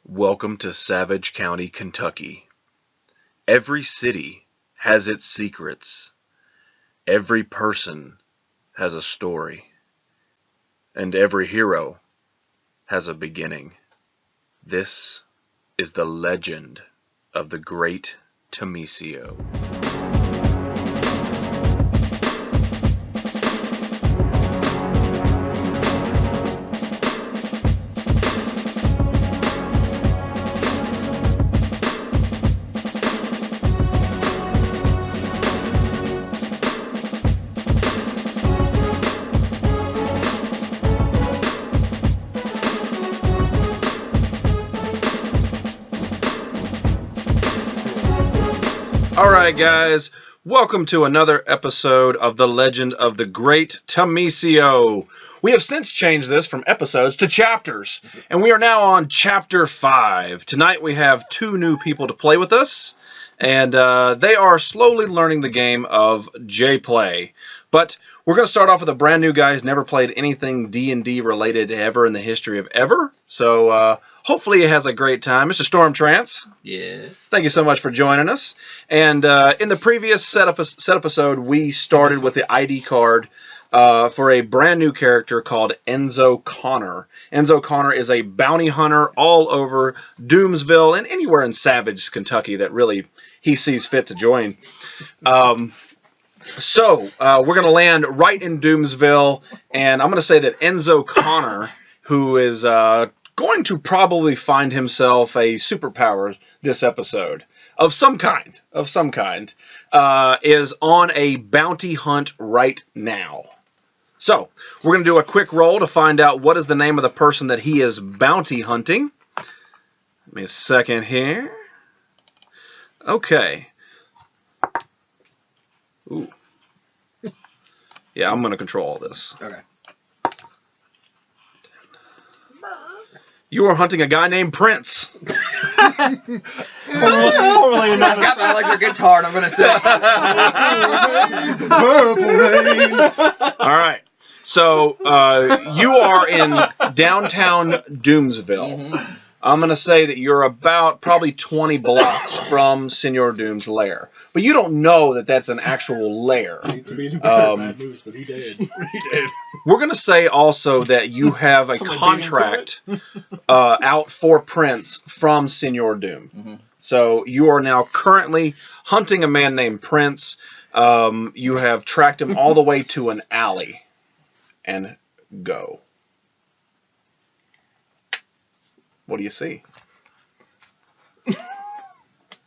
Welcome to Savage County, Kentucky. Every city has its secrets. Every person has a story. And every hero has a beginning. This is the legend of the great Thomasio. Alright guys, welcome to another episode of The Legend of the Great Thomasio. We have since changed this from episodes to chapters, and we are now on Chapter 5. Tonight we have two new people to play with us, and they are slowly learning the game of J-Play. But we're going to start off with a brand new guy who's never played anything D&D related ever in the history of ever, so hopefully he has a great time. Mr. Stormtrance. Yes. Thank you so much for joining us. And in the previous set episode, we started with the ID card for a brand new character called Enzo Connor. Enzo Connor is a bounty hunter all over Doomsville and anywhere in Savage, Kentucky that really he sees fit to join. So we're going to land right in Doomsville, and I'm going to say that Enzo Connor, who is going to probably find himself a superpower this episode of some kind, is on a bounty hunt right now. So we're going to do a quick roll to find out what is the name of the person that he is bounty hunting. Give me a second here. Okay. Ooh. Yeah, I'm going to control all this. Okay. You are hunting a guy named Prince. I've got my electric guitar and I'm going to sing. All right. So you are in downtown Doomsville. Mm-hmm. I'm going to say that you're about probably 20 blocks from Senor Doom's lair. But you don't know that that's an actual lair. Bad news, but he did. We're going to say also that you have a contract out for Prince from Senor Doom. Mm-hmm. So you are now currently hunting a man named Prince. You have tracked him all the way to an alley. And go. What do you see?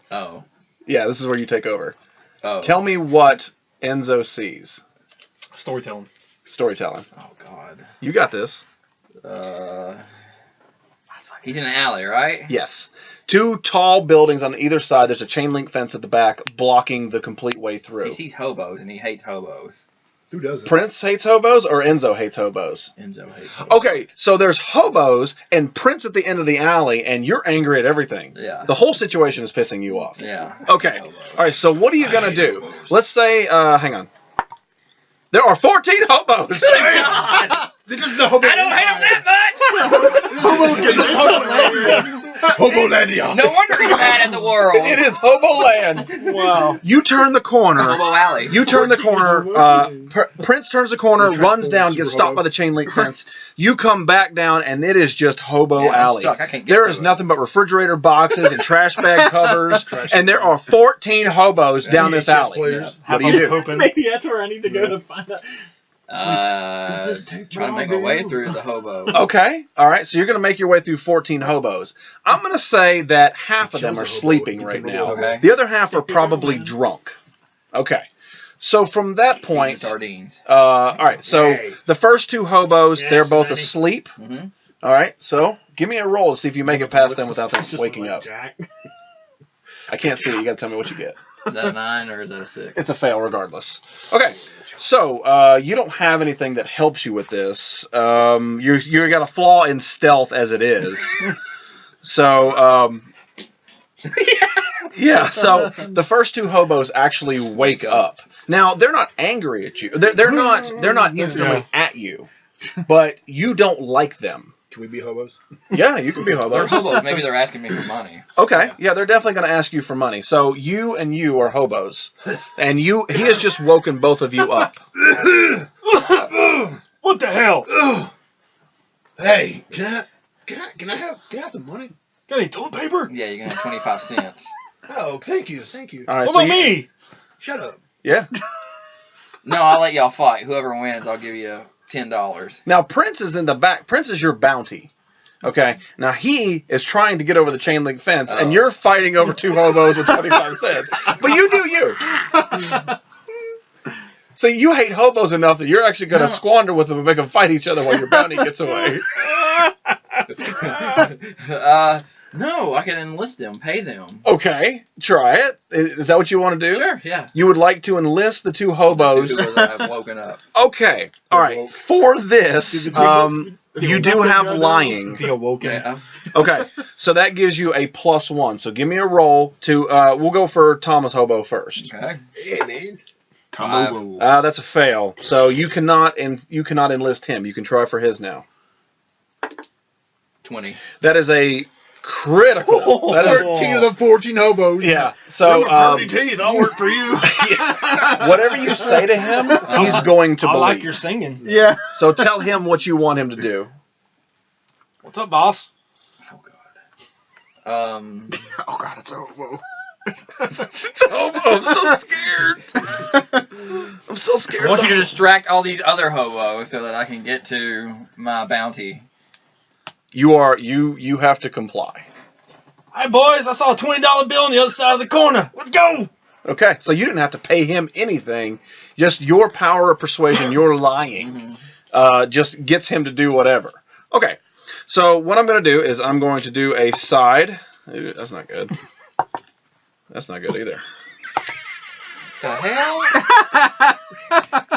Oh. Yeah, this is where you take over. Oh. Tell me what Enzo sees. Storytelling. Oh, God. You got this. He's in an alley, right? Yes. Two tall buildings on either side. There's a chain link fence at the back blocking the complete way through. He sees hobos and he hates hobos. Who doesn't? Prince hates hobos or Enzo hates hobos? Enzo hates hobos. Okay, so there's hobos and Prince at the end of the alley, and you're angry at everything. Yeah. The whole situation is pissing you off. Yeah. Okay. All right, so what are you going to do? Let's say, hang on. There are 14 hobos. This is the hobo. I don't hate him that much! Hobolandia. No wonder he's mad at the world. It is Hoboland. Wow. You turn the corner. Hobo Alley. You turn the corner. Prince turns the corner, runs down, gets stopped by the chain link fence. You come back down, and it is just Hobo I'm Alley. stuck. I can't get There to is it. nothing but refrigerator boxes and trash bag covers, and there are 14 hobos down this alley. Yeah. What do you do? Maybe that's where I need to go to find out. Trying to make my way through the hobos. Okay. All right. So you're going to make your way through 14 hobos. I'm going to say that half of them are sleeping right now. Okay. The other half are probably drunk. Okay. So from that point, Sardines. all right. So the first two hobos, they're both asleep. Mm-hmm. All right. So give me a roll to see if you make it past them without them waking up. I can't see it. You got to tell me what you get. Is that a 9 or is that a 6? It's a fail regardless. Okay. So, you don't have anything that helps you with this. You got a flaw in stealth as it is. So, yeah, so the first two hobos actually wake up. Now, they're not angry at you. They're not instantly at you, but you don't like them. Can we be hobos? Yeah, you can be They're hobos. hobos. Maybe they're asking me for money. Okay, yeah, they're definitely going to ask you for money. So you are hobos, and he has just woken both of you up. What the hell? Hey, can I have some money? Got any toilet paper? Yeah, you're gonna have 25 cents. Oh, thank you. All right, What so about me? Shut up. Yeah. No, I'll let y'all fight. Whoever wins, I'll give you $10. Now Prince is in the back. Prince is your bounty. Okay. Now he is trying to get over the chain link fence, and you're fighting over 2 hobos with 25 cents. But you do you. So you hate hobos enough that you're actually going to squander with them and make them fight each other while your bounty gets away. No, I can enlist them, pay them. Okay, try it. Is that what you want to do? Sure, yeah. You would like to enlist the 2 hobos. The 2 that I've woken up. Okay, all right. For this, you do have lying. The awoken. Yeah. Okay, so that gives you a +1. So give me a roll to. We'll go for Thomas Hobo first. Okay. Yeah, man. That's a fail. So you cannot enlist him. You can try for his now. 20. That is a critical. That is 13 of the 14 hobos. yeah. So Dirty teeth. I'll work for you. whatever you say to him, he's going to I believe. like your singing. Yeah. So tell him what you want him to do. What's up, boss? Oh, God. Oh, God, it's a hobo. It's a hobo. I'm so scared. I'm so scared. I want you to distract all these other hobos so that I can get to my bounty. You have to comply. Hey, boys, I saw a $20 bill on the other side of the corner. Let's go. Okay, so you didn't have to pay him anything. Just your power of persuasion, your lying, just gets him to do whatever. Okay, so what I'm going to do is I'm going to do a side. That's not good. That's not good either. The hell?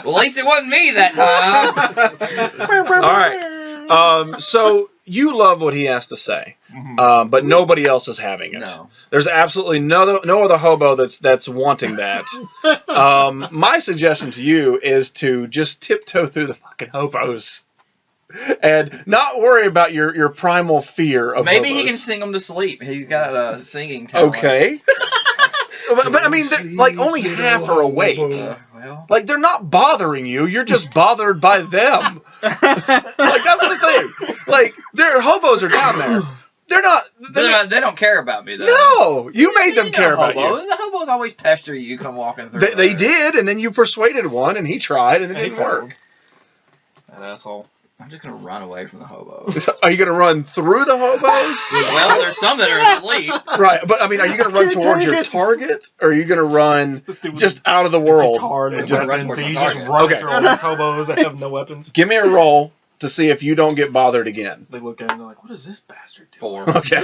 Well, at least it wasn't me that time. All right. So you love what he has to say, but nobody else is having it. No. There's absolutely no other hobo that's wanting that. My suggestion to you is to just tiptoe through the fucking hobos and not worry about your primal fear of Maybe hobos. he can sing them to sleep. He's got a singing talent. Okay. But I mean, like only half are awake. Well, Like they're not bothering you. You're just bothered by them. Like that's the thing. Like their hobos are down there. They're not. they don't care about me though. No, you made them care about hobos. you. The hobos always pester you. Come walking through. They did, and then you persuaded one, and he tried, and it didn't work. That asshole. I'm just gonna run away from the hobos. Are you going to run through the hobos? Well, there's some that are asleep. Right, but I mean, are you going to run towards your target, or are you going to run just out of the world? Guitar and Just run weapons, towards and the he's just target. running Okay. through all these hobos that have no weapons. Give me a roll to see if you don't get bothered again. They look at him and they're like, what is this bastard doing? 4. Okay.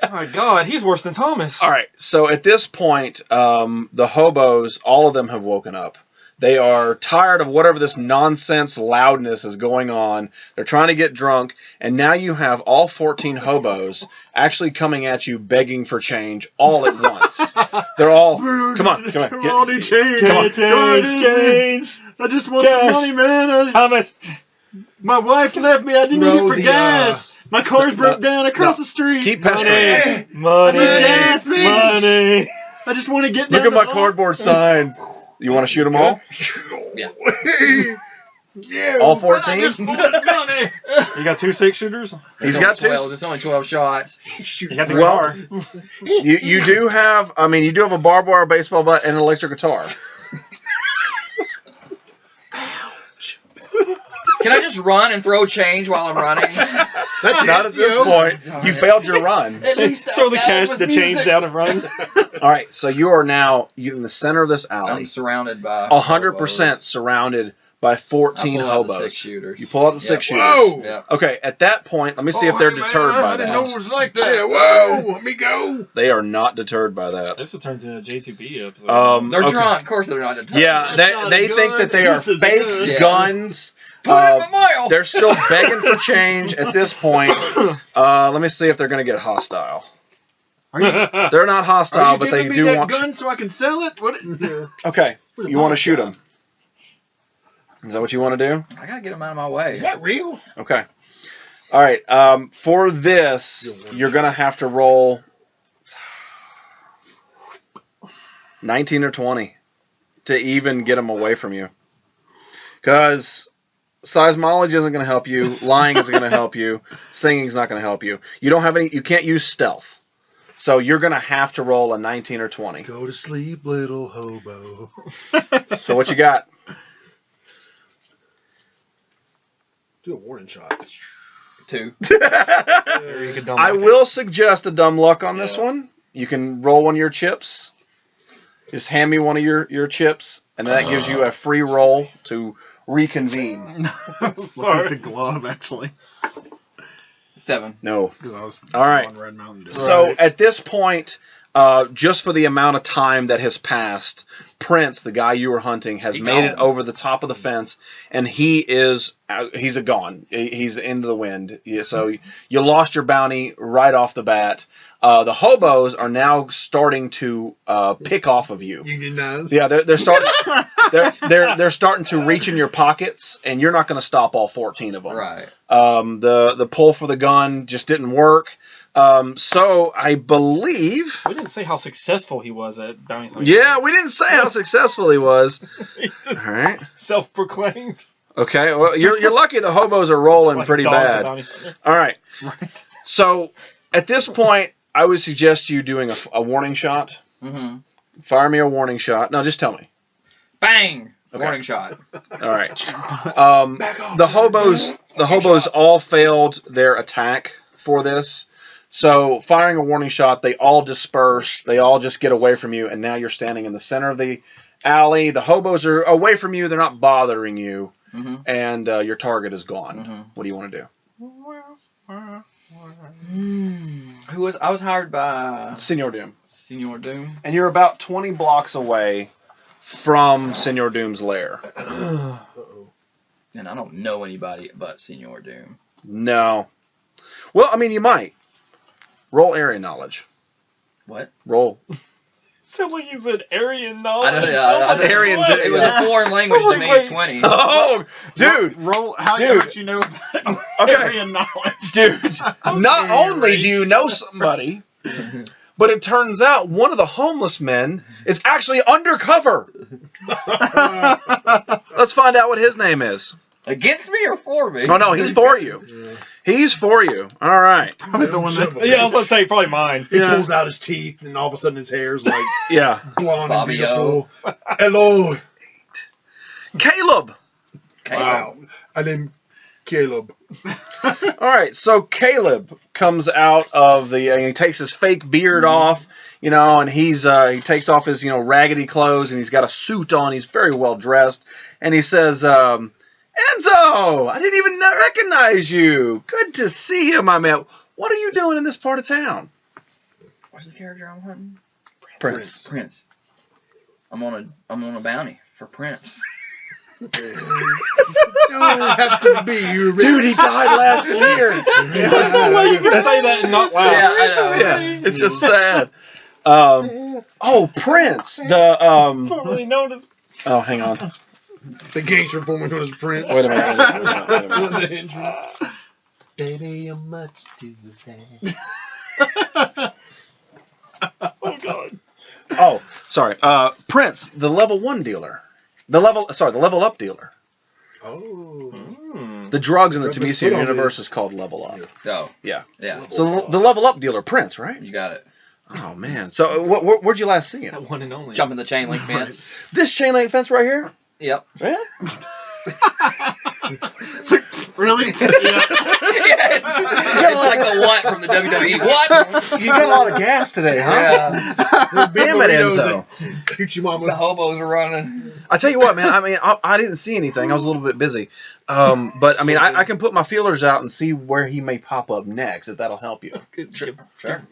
Oh my god, he's worse than Thomas. All right. So at this point, the hobos, all of them have woken up. They are tired of whatever this nonsense loudness is going on. They're trying to get drunk, and now you have all 14 hobos actually coming at you begging for change all at once. They're all, come on. Ronnie, change. Come on, change. I just want Cash. some money, man. Thomas. My wife left me. I didn't need it for the, gas. My car's broke down across no. the street. Keep pestering. Money. I need gas, man. Money. I just want to get Look down at my the hall. cardboard sign. You want to shoot them all? Yeah. Yeah. All 14? You got 2 6-shooters? He's got 2. It's only 12 shots. You got the Well, car. You do have, I mean, you do have a barbed wire baseball bat and an electric guitar. Can I just run and throw change while I'm running? That's Not at this point. You failed your run. At least Throw the that cash, was the change music. down and run. All right, so you are now in the center of this alley. I'm surrounded by 100% surrounded by 14 I pull out the hobos. 6-shooters. You pull out the Yep. 6-shooters. Whoa. Yeah. Okay, at that point, let me see if they're deterred by I didn't know it that. was like that. Yeah, whoa. Let me go. They are not deterred by that. This has turned into a J2B episode. They're okay. drunk. Of course they're not determined. Yeah, That's not they a think gun. that they are This is a fake gun. Yeah. guns. Put it in my mail. They're still begging for change at this point. Let me see if they're going to get hostile. They're not Are hostile, you but they giving me do that want. gun so I can sell it? What? Okay, you want to shoot them? Is that what you want to do? I gotta get him out of my way. Is that real? Okay. All right. For this, you're going to have to roll 19 or 20 to even get them away from you. Because seismology isn't going to help you. Lying isn't going to help you. Singing is not going to help you. You don't have any. You can't use stealth. So you're going to have to roll a 19 or 20. Go to sleep, little hobo. So what you got? Do a warning shot. 2. I will suggest a dumb luck on this one. You can roll one of your chips. Just hand me one of your chips, and that gives you a free roll to reconvene. Sorry. Look at the glove, actually. 7. No. Because I was All right. on Red Mountain. So at this point, just for the amount of time that has passed, Prince, the guy you were hunting, has made it over the top of the fence, and he's a gone. He's into the wind. So you lost your bounty right off the bat. The hobos are now starting to pick off of you. Unionize. Yeah, they're starting. they're starting to reach in your pockets, and you're not going to stop all 14 of them. Right. The pull for the gun just didn't work. So I believe. We didn't say how successful he was at bounty hunting. Yeah, we didn't say how successful he was. He just All right. self-proclaims. Okay. Well, you're lucky. The hobos are rolling Like pretty dog the bad. bounty hunter. All right. Right. So at this point, I would suggest you doing a warning shot. Mm-hmm. Fire me a warning shot. No, just tell me. Bang! Okay. Warning shot. All right. The hobos all failed their attack for this. So firing a warning shot, they all disperse. They all just get away from you, and now you're standing in the center of the alley. The hobos are away from you. They're not bothering you, Mm-hmm. and your target is gone. Mhm. What do you want to do? I was hired by Senor Doom. Senor Doom. And you're about 20 blocks away from Senor Doom's lair. Uh-oh. And I don't know anybody but Senor Doom. No. Well, I mean, you might. Roll area knowledge. What? Roll. Sound like you said Aryan I knowledge. don't know. Sounds like Aryan what? did- It was Yeah. a foreign language to me. Wait. 20. Oh, dude. Roll. How Dude. much you know about Okay. area knowledge? Dude, not only do you know somebody, but it turns out one of the homeless men is actually undercover. Let's find out what his name is. Against me or for me? Oh, no, he's for you. He's for you. All right. Probably the one that. Yeah, I was going to say probably mine. He pulls out his teeth, and all of a sudden his hair's like Yeah. blonde Fabio. and beautiful. Hello. Caleb. Okay. Wow. And then Caleb. All right. So Caleb comes out of he takes his fake beard off, and he takes off his, raggedy clothes, and he's got a suit on. He's very well dressed. And he says, Enzo, I didn't even recognize you. Good to see you, my man. What are you doing in this part of town? What's the character I'm hunting? Prince. Prince. I'm on a bounty for Prince. Don't have to be you, Dude, he died last year. There's no way you can say that and not laugh. Yeah, I know. Yeah, it's just sad. Prince. Formerly known as. Oh, hang on. The gangster woman who was Prince. Wait a minute. Baby, you're much too bad. Oh, God. Oh, sorry. Prince, the level 1 dealer. The level up dealer. Oh. The drugs in the Rub his Thomasio foot on universe is called level up. Oh. Yeah. Yeah. So the level up dealer, Prince, right? You got it. Oh, man. So where'd you last see him? That one and only. Jumping the chain link fence. This chain link fence right here? Yep. Yeah. Really? Yes. It's like the what from the WWE. What? You got a lot of gas today, huh? Yeah. Damn it, Enzo. Hoochie Mama's. The hobos are running. I tell you what, man. I mean, I didn't see anything. I was a little bit busy. But I mean, I can put my feelers out and see where he may pop up next, if that'll help you. Sure.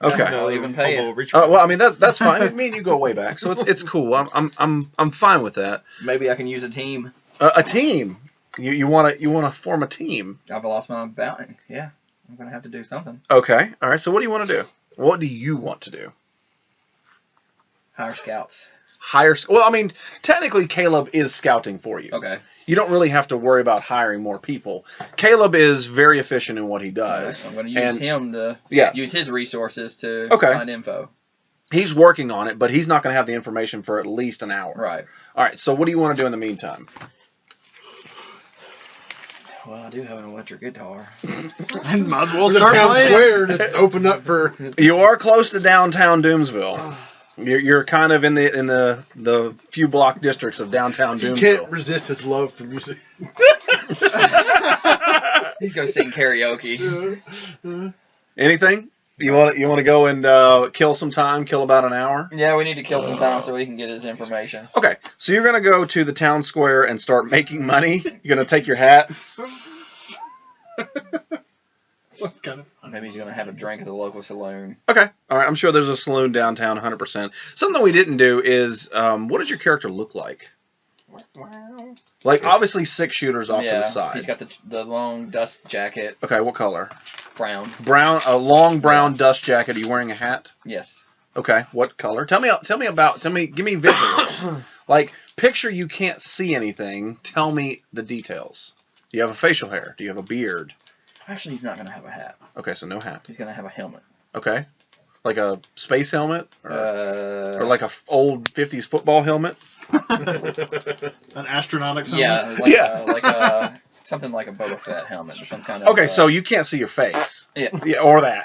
Okay. I'll even pay you. Well, I mean that's fine. Me and you go way back, so it's cool. I'm fine with that. Maybe I can use a team. A team. You want to form a team? I've lost my bounty. Yeah. I'm gonna have to do something. Okay. All right. So what do you want to do? What do you want to do? Hire scouts. hire. Well, I mean, technically, Caleb is scouting for you. Okay. You don't really have to worry about hiring more people. Caleb is very efficient in what he Alright, does. so I'm going to use him to use his resources to find info. He's working on it, but he's not going to have the information for at least an hour. Right. All right, so what do you want to do in the meantime? Well, I do have an electric guitar. I might as well The start town playing. square that's opened up for. You are close to downtown Doomsville. You're kind of in the few block districts of downtown You Doomsville. can't resist his love for music. He's going to sing karaoke. Anything? You want to go and kill some time? Kill about an hour? Yeah, we need to kill some time so we can get his information. Okay, so you're going to go to the town square and start making money. You're going to take your hat. What kind of Maybe he's going to have a drink at the local saloon. Okay, all right. I'm sure there's a saloon downtown, 100%. Something we didn't do is, what does your character look like? Like, obviously, 6 shooters off to the side. He's got the long dust jacket. Okay, what color? Brown. Brown, a long brown dust jacket. Are you wearing a hat? Yes. Okay, what color? Give me visuals. Like, picture you can't see anything. Tell me the details. Do you have a facial hair? Do you have a beard? Actually, he's not going to have a hat. Okay, so no hat. He's going to have a helmet. Okay. Like a space helmet? Or like a old 50s football helmet? An astronautics helmet? Yeah, like something like a Boba Fett helmet or some kind of. Okay, so you can't see your face. Yeah, or that.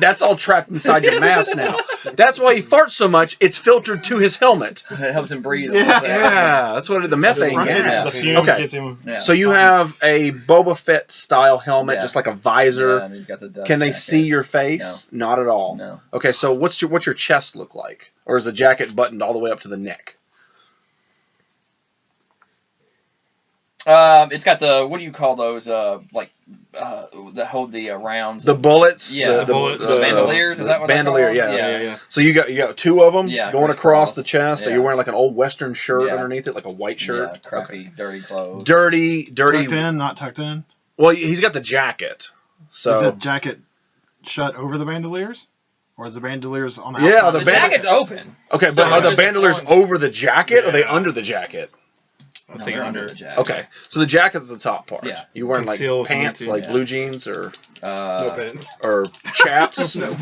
That's all trapped inside your mask now. That's why he farts so much. It's filtered to his helmet. It helps him breathe. Yeah, that's what the methane gas. The fumes Okay. gets him. Yeah. So you have a Boba Fett style helmet, just like a visor. Yeah, and he's got the dust Can they jacket. see your face? No. Not at all. No. Okay, so what's your chest look like? Or is the jacket buttoned all the way up to the neck? It's got the, what do you call those? That hold the rounds. The bullets. Yeah, The bandoliers. Is that what bandolier? they're called? Yeah. So you got 2 of them going across the chest. Yeah. Are you wearing like an old Western shirt Yeah. underneath it, like a white shirt? Yeah, crappy, dirty clothes. Dirty. Tucked in, not tucked in? Well, he's got the jacket. So Is the jacket shut over the bandoliers? Or is the bandoliers on the Yeah, outside? the The jacket's open. okay, So but are it's the just bandoliers flowing. over the jacket or are they under the jacket? No, they're under the jacket. Okay, so the jacket's the top part. Yeah. You wearing like Conceal if you pants, need to. like Yeah. blue jeans or No pants. chaps? No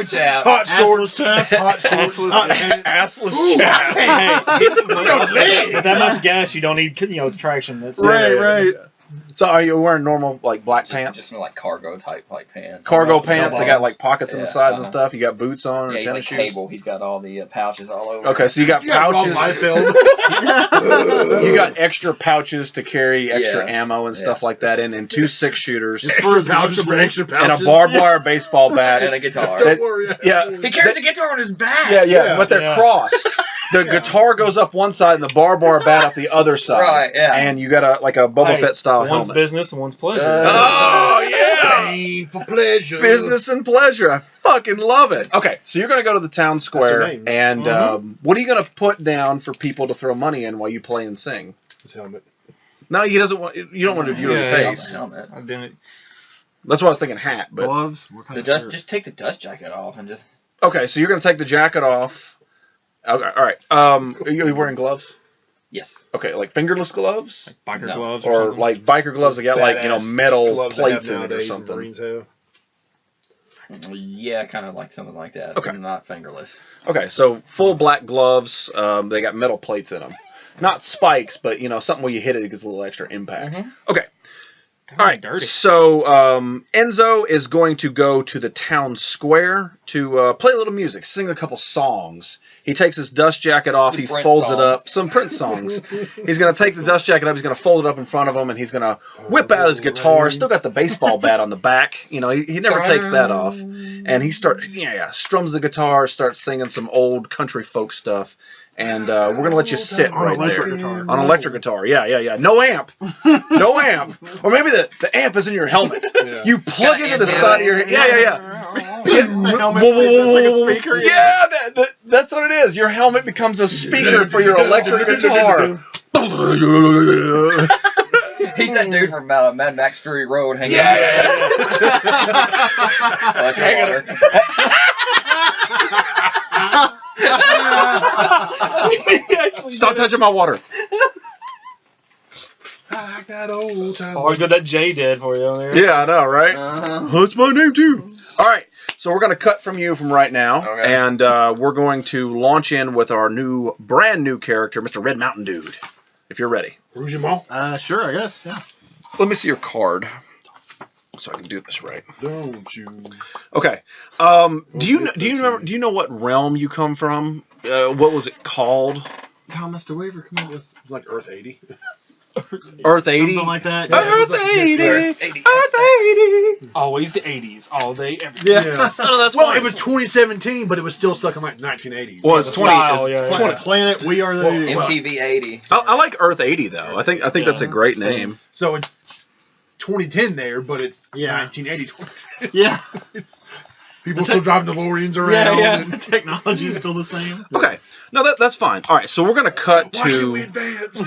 chap. Hot shorts. Assless chaps. Hot shorts. Hot pants. Assless chaps. With that much gas, you don't need traction. That's Right. So are you wearing normal like black Just pants? like cargo type like pants. Cargo No pants. They got bottoms. like pockets in the Yeah, sides and uh-huh. stuff. You got boots on or Yeah, he's tennis like shoes. Cable. He's got all the pouches all over. Okay, so you got You got pouches. my film. You got extra pouches to carry extra Yeah. ammo and stuff like that in, and 2 6-shooters, For his Pouches for extra and pouches. a barbed wire baseball bat. And a guitar. That- Don't worry. Yeah, He carries a guitar on his back. yeah, but they're Yeah. crossed. The guitar goes up one side and the barbed wire bat up the other side. Right, yeah. And you got a Boba Hey, Fett style One's helmet. business and one's pleasure. Oh yeah, Pain for pleasure. business and pleasure. I fucking love it. Okay, so you're gonna go to the town your square, name. and what are you gonna put down for people to throw money in while you play and sing? His helmet. No, he doesn't want. You don't want to view Yeah, the yeah. face. Helmet. I've done it. That's why I was thinking hat. But Gloves? What kind The of dust. shirt? Just take the dust jacket off and just. okay, so you're gonna take the jacket off. Okay, all right. Are you wearing gloves? Yes. Okay, like fingerless gloves, Biker No. gloves or something. like biker gloves that got like Badass metal gloves they have plates in it or nowadays, something. Marines have. Yeah, kind of like something like that. Okay. Not fingerless. Okay, so full black gloves. They got metal plates in them, not spikes, but something where you hit it gets a little extra impact. Mhm. Okay. Kinda All right, dirty. so Enzo is going to go to the town square to play a little music, sing a couple songs. He takes his dust jacket off, Some he Prince folds it songs. up, some Prince songs. He's going to take the dust jacket up, he's going to fold it up in front of him, and he's going to whip out his guitar. Still got the baseball bat on the back. He never takes that off. And he strums the guitar, starts singing some old country folk stuff. And we're going to let you sit On right electric there. guitar. On electric guitar, yeah. No amp. No amp. Or maybe the amp is in your helmet. Yeah. You plug into the side of your head. Yeah. The helmet is like a speaker. Yeah, that's what it is. Your helmet becomes a speaker for your electric guitar. He's that dude from Mad Max Fury Road hanging Yeah. out. Electric water. Stop touching my water. I like that old time. Oh, good that Jay did for you on there. Yeah, I know, right? That's my name too. All right, so we're going to cut from you from right now, Okay. and we're going to launch in with our brand new character, Mr. Red Mountain Dude. If you're ready. Rougemont. Sure, I guess. Yeah. Let me see your card, so I can do this right. Don't you? Okay. Do you know what realm you come from? What was it called? Thomas, did we ever come up with It's like Earth 80. Earth 80. something like that? Yeah, it Earth was like 80. Earth 80. Earth 80. Always the 80s, all day, every day. Yeah. No, that's Well, fine. it was 2017, but it was still stuck in like 1980s. Well, it's the 20. style, it's yeah, 20. Planet, we are the. Well, MTV 80. I like Earth 80 though. I think that's a great name. So it's 2010 there, but it's Yeah. 1980. 2010. yeah. People still driving DeLoreans around. Yeah. And The technology is still the same. Okay. No, that's fine. All right, so we're gonna cut why can't we to advance?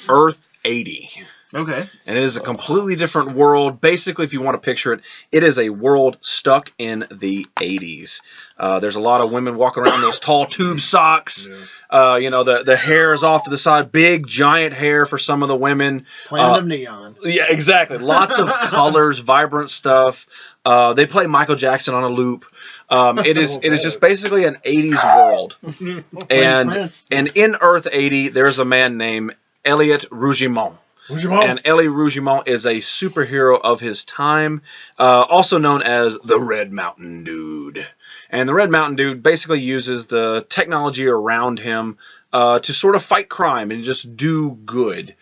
Earth 80. Okay. And it is a completely different world. Basically, if you want to picture it, it is a world stuck in the 80s. There's a lot of women walking around in those tall tube socks. The hair is off to the side. Big, giant hair for some of the women. Planet of Neon. Yeah, exactly. Lots of colors, vibrant stuff. They play Michael Jackson on a loop. It is just basically an 80s world. And in Earth 80, there's a man named Elliot Rougemont. And Ellie Rougemont is a superhero of his time, also known as the Red Mountain Dude. And the Red Mountain Dude basically uses the technology around him to sort of fight crime and just do good.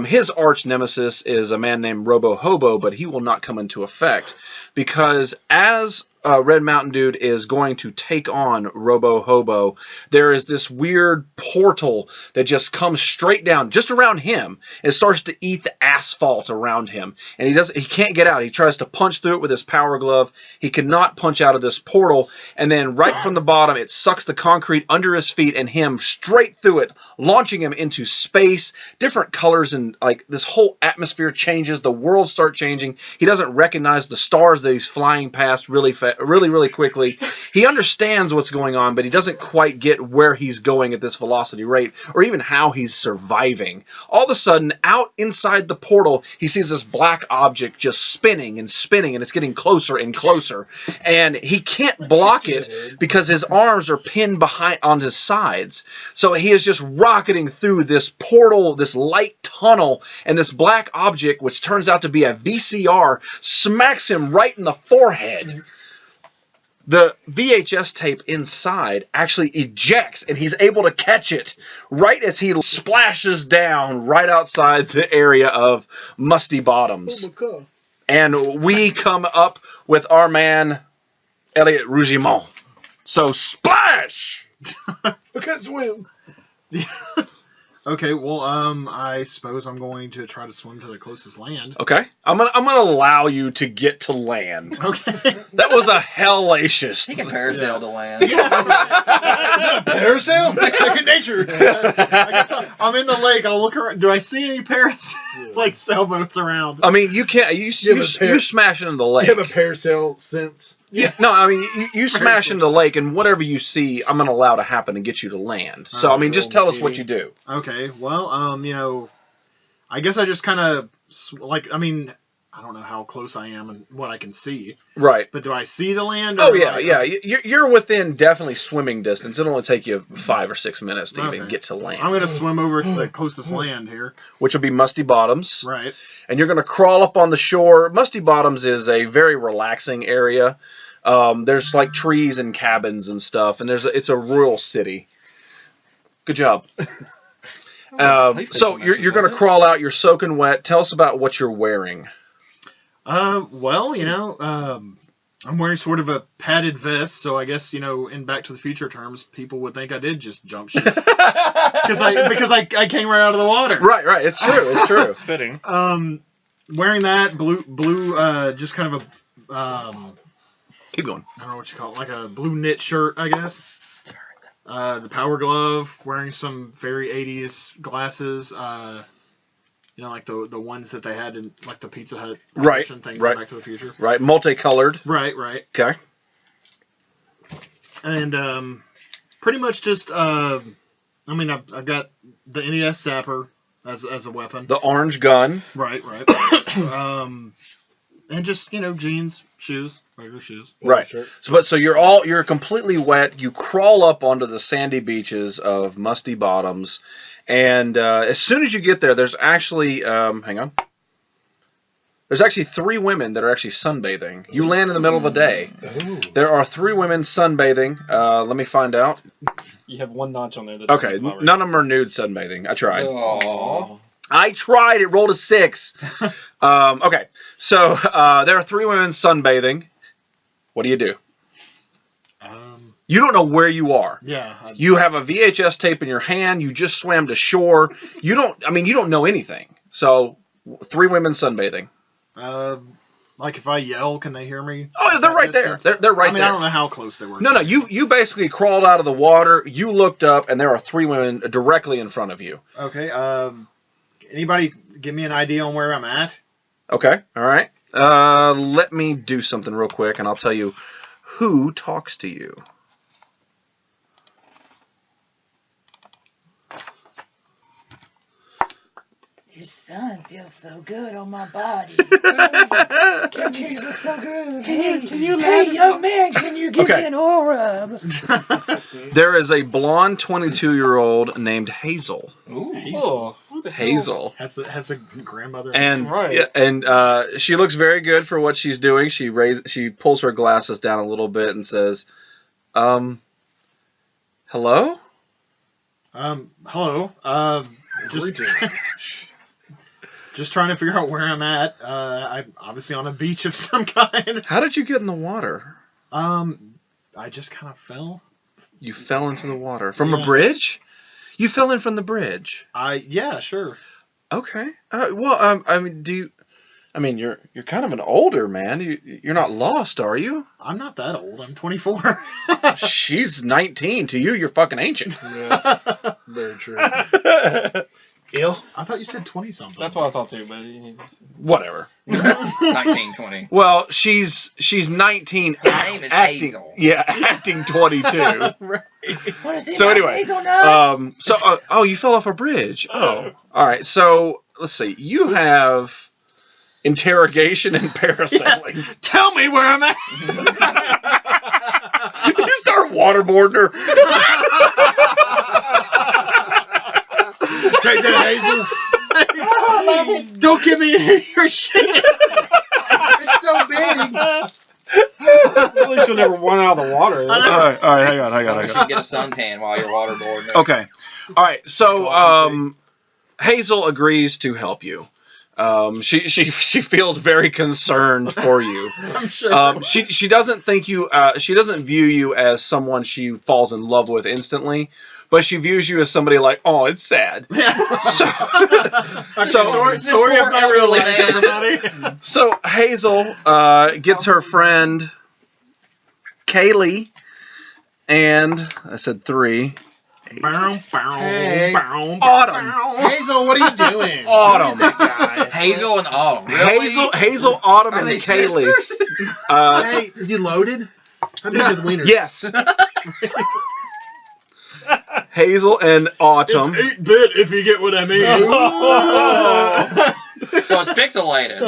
His arch nemesis is a man named Robo Hobo, but he will not come into effect because as Red Mountain Dude is going to take on Robo Hobo, there is this weird portal that just comes straight down just around him and starts to eat the asphalt around him. And he can't get out. He tries to punch through it with his power glove. He cannot punch out of this portal. And then right from the bottom, it sucks the concrete under his feet and him straight through it, launching him into space, different colors, and like this whole atmosphere changes. The world starts changing. He doesn't recognize the stars that he's flying past really quickly. He understands what's going on, but he doesn't quite get where he's going at this velocity rate or even how he's surviving. All of a sudden, out inside the portal, he sees this black object just spinning and spinning, and it's getting closer and closer. And he can't block it because his arms are pinned behind on his sides. So he is just rocketing through this portal, this light tunnel, and this black object, which turns out to be a VCR, smacks him right in the forehead. The VHS tape inside actually ejects, and he's able to catch it right as he splashes down right outside the area of Musty Bottoms. Oh my God. And we come up with our man, Elliot Rougemont. So, splash! I can't swim. Okay, well, I suppose I'm going to try to swim to the closest land. Okay. I'm gonna allow you to get to land. Okay. That was a hellacious. He can parasail to land. Parasail? Like second nature. I guess I'm in the lake. I'll look around. Do I see any like sailboats around? I mean, you can't. You smash into the lake. You have a parasail sense. Yeah, no, I mean, you smash into the lake, and whatever you see, I'm going to allow to happen and get you to land. So, I mean, just tell us what you do. Okay, well, I guess I just kind of, I don't know how close I am and what I can see. Right. But do I see the land? Oh, yeah. You're within definitely swimming distance. It'll only take you 5 or 6 minutes to even get to land. I'm going to swim over to the closest land here. Which will be Musty Bottoms. Right. And you're going to crawl up on the shore. Musty Bottoms is a very relaxing area. There's like trees and cabins and stuff, and it's a rural city. Good job. So you're going to crawl out. You're soaking wet. Tell us about what you're wearing. Well, I'm wearing sort of a padded vest, so I guess, in Back to the Future terms, people would think I did just jump ship. because I came right out of the water. Right. It's true. It's fitting. Wearing that blue, just kind of a, keep going. I don't know what you call it, like a blue knit shirt, I guess. The power glove, wearing some very 80s glasses, like the ones that they had in like the Pizza Hut right, thing right. Back to the Future. Right, multicolored. Right. Okay. And pretty much just I've got the NES Zapper as a weapon. The orange gun. Right. And just jeans, shoes, regular shoes. Right. So you're completely wet. You crawl up onto the sandy beaches of Musty Bottoms, and as soon as you get there, there's actually hang on. There's actually 3 women that are actually sunbathing. You land in the middle of the day. Ooh. There are 3 women sunbathing. Let me find out. You have one notch on there. That's Okay, none of them are nude sunbathing. I tried. Aww. I tried. It rolled a 6. Okay, so there are 3 women sunbathing. What do you do? You don't know where you are. Yeah. You have a VHS tape in your hand. You just swam to shore. You don't know anything. So 3 women sunbathing. Like if I yell, can they hear me? Oh, they're right there. They're right there. I don't know how close they were. No. You basically crawled out of the water. You looked up, and there are 3 women directly in front of you. Okay. Anybody give me an idea on where I'm at? Okay. All right. Let me do something real quick, and I'll tell you who talks to you. Your sun feels so good on my body. Your cheese looks so good. Hey, young man, can you give me an oil rub? There is a blonde 22-year-old named Hazel. Ooh. Oh, who the hell? Hazel. Has a grandmother. And Right. yeah, and she looks very good for what she's doing. She pulls her glasses down a little bit and says, "Hello? Hello. Just trying to figure out where I'm at. I'm obviously on a beach of some kind. How did you get in the water? I just kind of fell. You fell into the water from a bridge? You fell in from the bridge. Yeah, sure. Okay. You're kind of an older man. You're not lost, are you? I'm not that old. I'm 24. She's 19. To you, you're fucking ancient. Yeah, very true. Ill? I thought you said 20 something. That's what I thought too, but he just... Whatever. 1920. Well, she's 19. Her name is acting, Hazel. Yeah, acting 22. Right. What is it? So anyway, hazelnuts? you fell off a bridge. Oh, all right. So let's see. You have interrogation and parasailing. Yes. Tell me where I'm at. You start waterboarding her. Take that, Hazel. Don't give me any of your shit. It's so big. At least you'll never run out of the water. All right, hang on. You should get a suntan while you're waterboarding. Okay. All right. So Hazel agrees to help you. She feels very concerned for you. I'm sure. She doesn't think you. She doesn't view you as someone she falls in love with instantly, but she views you as somebody like, oh, it's sad. Story of my real life, everybody. So Hazel gets her friend Kaylee, and I said 3. Hey. Autumn. Hazel, what are you doing? Autumn. That guy. Hazel and Autumn. Really? Hazel, Autumn, Are and they Kaylee. sisters? Hey, is he loaded? How big is the wiener? Yes. Hazel and Autumn. It's 8-bit if you get what I mean. So it's pixelated.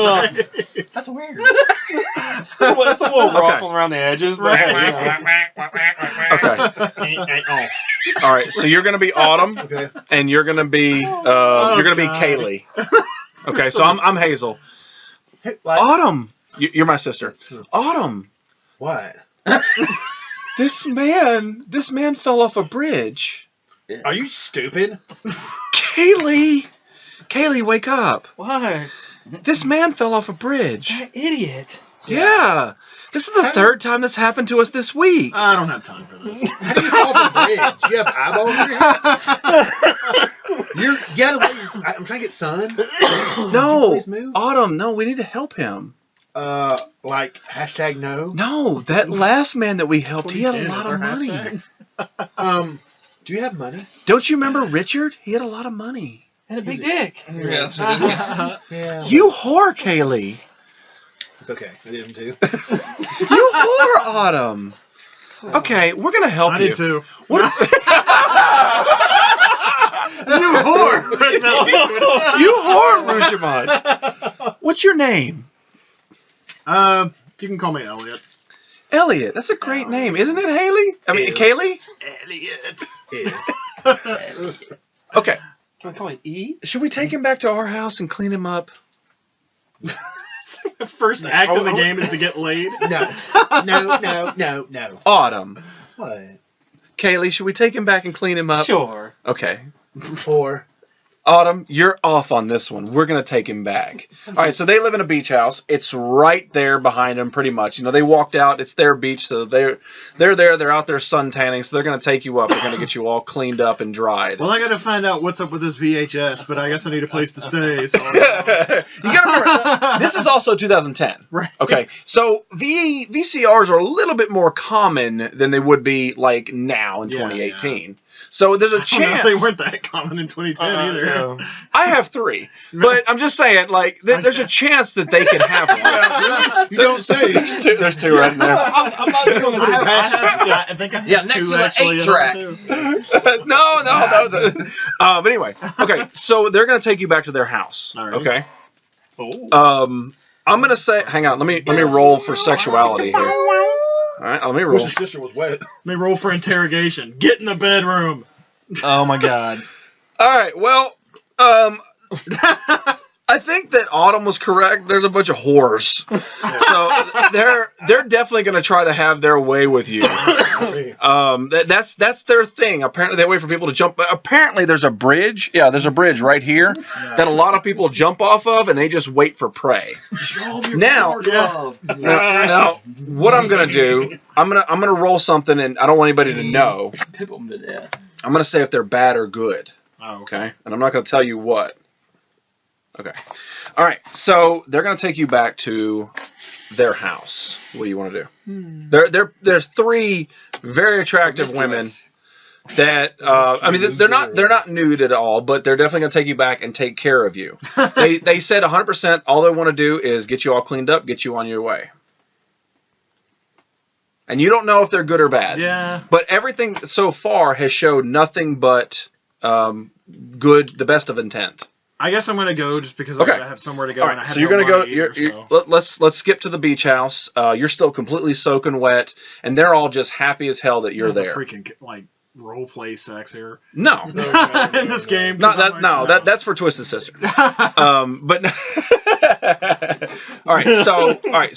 That's weird. It's a little ruffling around the edges. But Okay. All right. So you're gonna be Autumn, Okay. and you're gonna be Kaylee. Okay. So I'm Hazel. Hey, like, Autumn. You're my sister. Autumn. what? This man fell off a bridge. Are you stupid? Kaylee, wake up. why? This man fell off a bridge. That idiot. Yeah. This is the third time this happened to us this week. I don't have time for this. How do you fall off a bridge? You have eyeballs in your head? You gotta wait. I'm trying to get sun. No. Please move. Autumn, no, we need to help him. Like #no. No, that last man that we helped, he had a lot of money. Do you have money? Don't you remember Richard? He had a lot of money. And a big dick. Yeah, that's what it is. Yeah. You whore, Kaylee. It's okay. I did them too. You whore, Autumn. Okay, we're gonna help I you. did too. What? You whore! You whore, Rougemont. What's your name? You can call me Elliot. Elliot. That's a great name, isn't it, Haley? I mean, Kaylee. Elliot. Okay. Can I call it E? Should we take him back to our house and clean him up? The first act of the game is to get laid. No. Autumn. What? Kaylee, should we take him back and clean him up? Sure. Okay. Or Autumn, you're off on this one. We're going to take him back. All right, so they live in a beach house. It's right there behind them pretty much. You know, they walked out. It's their beach, so they're there. They're out there sun tanning, so they're going to take you up. They're going to get you all cleaned up and dried. Well, I got to find out what's up with this VHS, but I guess I need a place to stay. So You got to remember, this is also 2010. Right. Okay, so VCRs are a little bit more common than they would be like now in 2018. So there's a chance they weren't that common in 2010 either. No. I have 3, but I'm just saying, like, there's a chance that they can have one. you don't say. There's two right there. I'm not doing this. I think I have Yeah, next two to the actually 8-track. No, that was it. But anyway, okay. So they're gonna take you back to their house. All right. Okay. Oh. I'm gonna say, hang on. Let me roll for sexuality here. All right, let me roll. Wish his sister was wet. Let me roll for interrogation. Get in the bedroom. Oh my God. All right. Well, I think that Autumn was correct. There's a bunch of whores, so they're definitely going to try to have their way with you. That's their thing. Apparently, they wait for people to jump. But apparently, there's a bridge. Yeah, there's a bridge right here that a lot of people jump off of, and they just wait for prey. Now, now, what I'm going to do? I'm gonna roll something, and I don't want anybody to know. Pip them to death. I'm going to say if they're bad or good. Oh, Okay, and I'm not going to tell you what. Okay. All right. So they're going to take you back to their house. What do you want to do? There's 3 very attractive women that I mean they're not nude at all, but they're definitely going to take you back and take care of you. They said 100%. All they want to do is get you all cleaned up, get you on your way. And you don't know if they're good or bad. Yeah. But everything so far has showed nothing but good, the best of intent. I guess I'm gonna go just because Okay. I gotta have somewhere to go. All And I right, have so you're no gonna go. money either, Let's skip to the beach house. You're still completely soaking wet, and they're all just happy as hell that you're there. Freaking like role play sex here No, in this game. not that. No, that's for Twisted Sister. But all right. So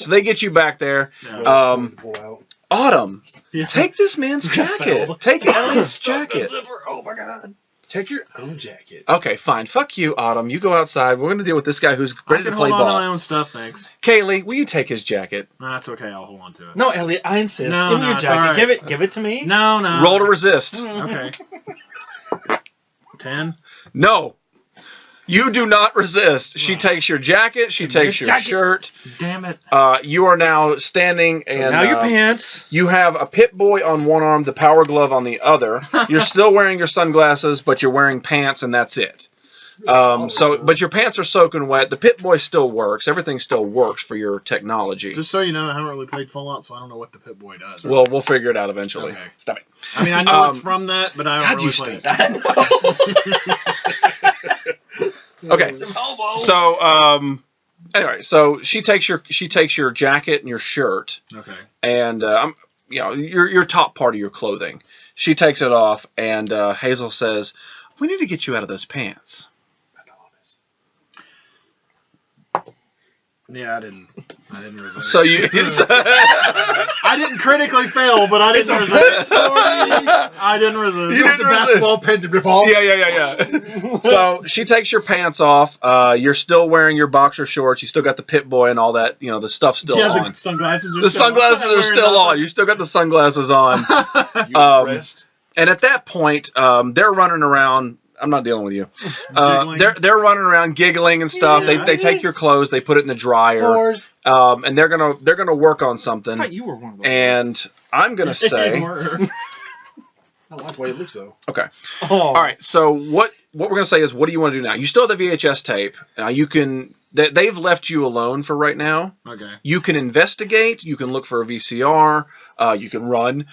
they get you back there. Yeah. Pull out. Autumn, Yeah. take this man's jacket. Take Elliot's jacket. Oh my God. Take your own jacket. Okay, fine. Fuck you, Autumn. You go outside. We're gonna deal with this guy who's I ready can to play hold on to ball. my own stuff, thanks. Kaylee, will you take his jacket? No, that's okay. I'll hold on to it. No, Elliot, I insist. No, Give me no, your it's jacket. all right. Give it to me. No. Roll to resist. Okay. 10. No. You do not resist. She takes your jacket. She takes your shirt. Damn it. You are now standing, and Now your pants. you have a pit boy on one arm, the power glove on the other. You're still wearing your sunglasses, but you're wearing pants, and that's it. But your pants are soaking wet. The pit boy still works. Everything still works for your technology. Just so you know, I haven't really played Fallout, so I don't know what the Pit Boy does. Well, we'll figure it out eventually. Okay. Stop it. I mean, I know it's from that, but I God, don't you really play stink. it. Okay. So, anyway, so she takes your jacket and your shirt, Okay. and your top part of your clothing. She takes it off, and Hazel says, "We need to get you out of those pants." Yeah, I didn't resist. So you, I didn't critically fail, but I didn't resist. I didn't resist. You You didn't the basketball pen to rip off. yeah. So she takes your pants off. You're still wearing your boxer shorts. You still got the Pit Boy and all that. The stuff's still on. The sunglasses are The still sunglasses on. are still on. You still got the sunglasses on. Rest. And at that point, they're running around. I'm not dealing with you. Giggling. They're running around giggling and stuff. Yeah. They take your clothes, they put it in the dryer, Whores. and they're gonna work on I something. thought you were one of those. And I'm gonna say, I don't like the way it looks though. okay, Oh. all right. So what what we're going to say is, what do you want to do now? You still have the VHS tape. You can. They've left you alone for right now. Okay. You can investigate. You can look for a VCR. You can run.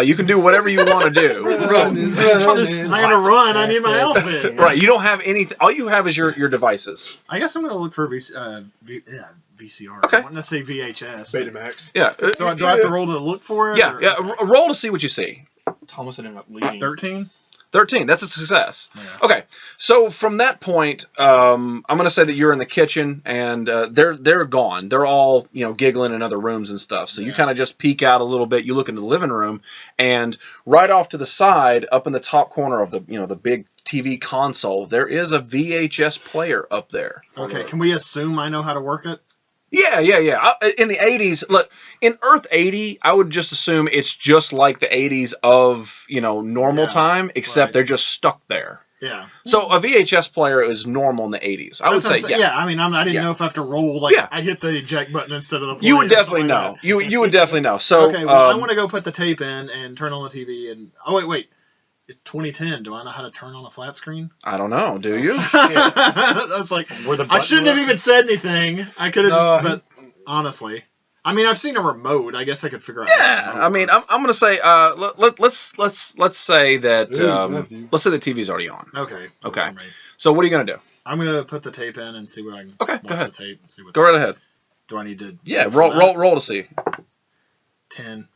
You can do whatever you want to do. I'm gonna run. I need my outfit. Right. You don't have anything. All you have is your devices. I guess I'm gonna look for a VCR. Okay. I want to say VHS. Betamax. Yeah. So do I have to roll to look for it? Yeah. or- Yeah. Roll to see what you see. Thomas ended up leaving. 13. 13. That's a success. Yeah. Okay. So from that point, I'm going to say that you're in the kitchen, and they're gone. They're all giggling in other rooms and stuff. So you kind of just peek out a little bit. You look into the living room, and right off to the side, up in the top corner of the the big TV console, there is a VHS player up there. Okay. Can we assume I know how to work it? Yeah. In the 80s, look, in Earth 80, I would just assume it's just like the 80s of, normal time, except they're just stuck there. Yeah. So a VHS player is normal in the 80s. I would say, yeah. I mean, I didn't know if I have to roll, I hit the eject button instead of the play. You would definitely know. You would definitely know. So, okay, well, I want to go put the tape in and turn on the TV and... Oh, wait. It's 2010. Do I know how to turn on a flat screen? I don't know. Do you? I was like, I shouldn't have even said anything. I could have but honestly, I mean, I've seen a remote. I guess I could figure out. Yeah, I mean, I'm going to say, let's say that, let's say the TV's already on. Okay. Okay. So what are you going to do? I'm going to put the tape in and see what I can. Okay, go ahead. The tape and see what go right ahead. Do I need to? Yeah, roll to see. 10.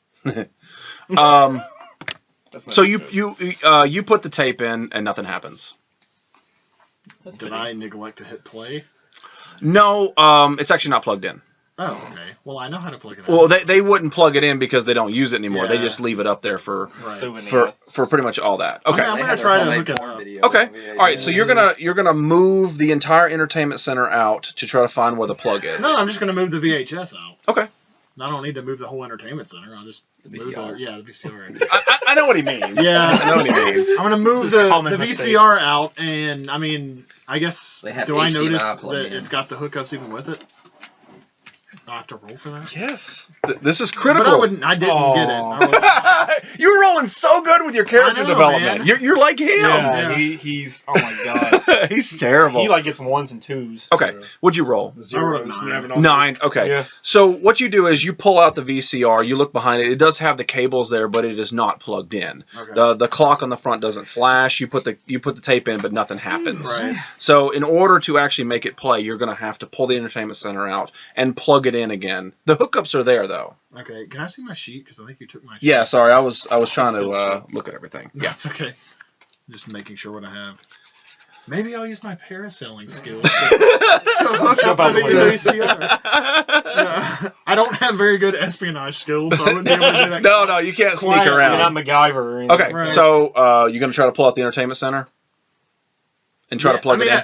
So you put the tape in and nothing happens. Did I neglect to hit play? No, it's actually not plugged in. Oh, okay. Well, I know how to plug it in. Well, they wouldn't plug it in because they don't use it anymore. They just leave it up there for pretty much all that. Okay. I'm gonna try to hook it up. Okay. All right. So you're gonna move the entire entertainment center out to try to find where the plug is. No, I'm just gonna move the VHS out. Okay. I don't need to move the whole entertainment center. I'll just move the VCR. I know what he means. Yeah, I know what he means. I'm gonna move the VCR out, and I mean, I guess do I notice that it's got the hookups even with it? Do I have to roll for that? Yes. This is critical. But I didn't get it. You were rolling so good with your character development. You're like him. Yeah. He's oh my god. He's terrible. He gets 1s and 2s. Okay. What'd you roll? 0. 9. Okay. Yeah. So what you do is you pull out the VCR, you look behind it. It does have the cables there, but it is not plugged in. Okay. The clock on the front doesn't flash. You put the tape in, but nothing happens. Right. So in order to actually make it play, you're going to have to pull the entertainment center out and plug it in again. The hookups are there though. Okay. Can I see my sheet? Because I think you took my sheet. Yeah. Sorry, I was trying to look at everything. No, Yeah. it's okay. Just making sure what I have. Maybe I'll use my parasailing skills to hook up the VCR. Yeah. I don't have very good espionage skills, so I wouldn't be able to do that. No, you can't sneak Quiet. around. You're not MacGyver or anything. Okay, Right. so you're going to try to pull out the entertainment center and try to plug it in?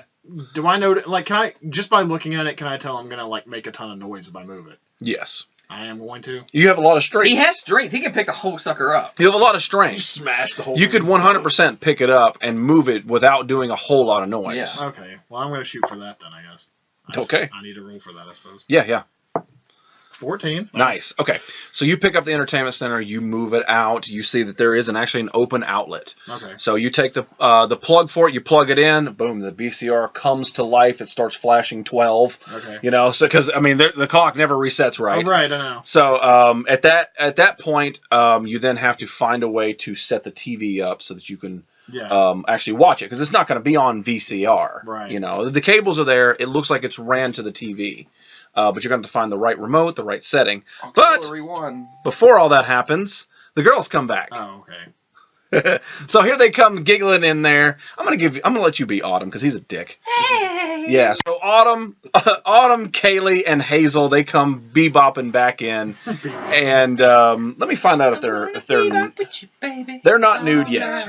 Do I know? Can I just by looking at it? Can I tell I'm gonna make a ton of noise if I move it? Yes. I am going to. You have a lot of strength. He has strength. He can pick the whole sucker up. You have a lot of strength. Smash the whole You could 100% pick it up and move it without doing a whole lot of noise. Yeah. Okay. Well, I'm gonna shoot for that then. I guess. Okay. I need to roll for that, I suppose. Yeah. 14. Nice. Okay. So you pick up the entertainment center, you move it out. You see that there is actually an open outlet. Okay. So you take the plug for it, you plug it in, boom, the VCR comes to life. It starts flashing 12. Okay. So because I mean the clock never resets right. Oh, right. I know. So at that point, you then have to find a way to set the TV up so that you can actually watch it because it's not going to be on VCR. Right. The cables are there. It looks like it's ran to the TV. But you're going to have to find the right remote, the right setting. Auxiliary one. Before all that happens, the girls come back. Oh, okay. So here they come giggling in there. I'm gonna let you be Autumn because he's a dick. Hey. Yeah. So Autumn, Kaylee, and Hazel they come bebopping back in, and let me find out if they're not nude yet.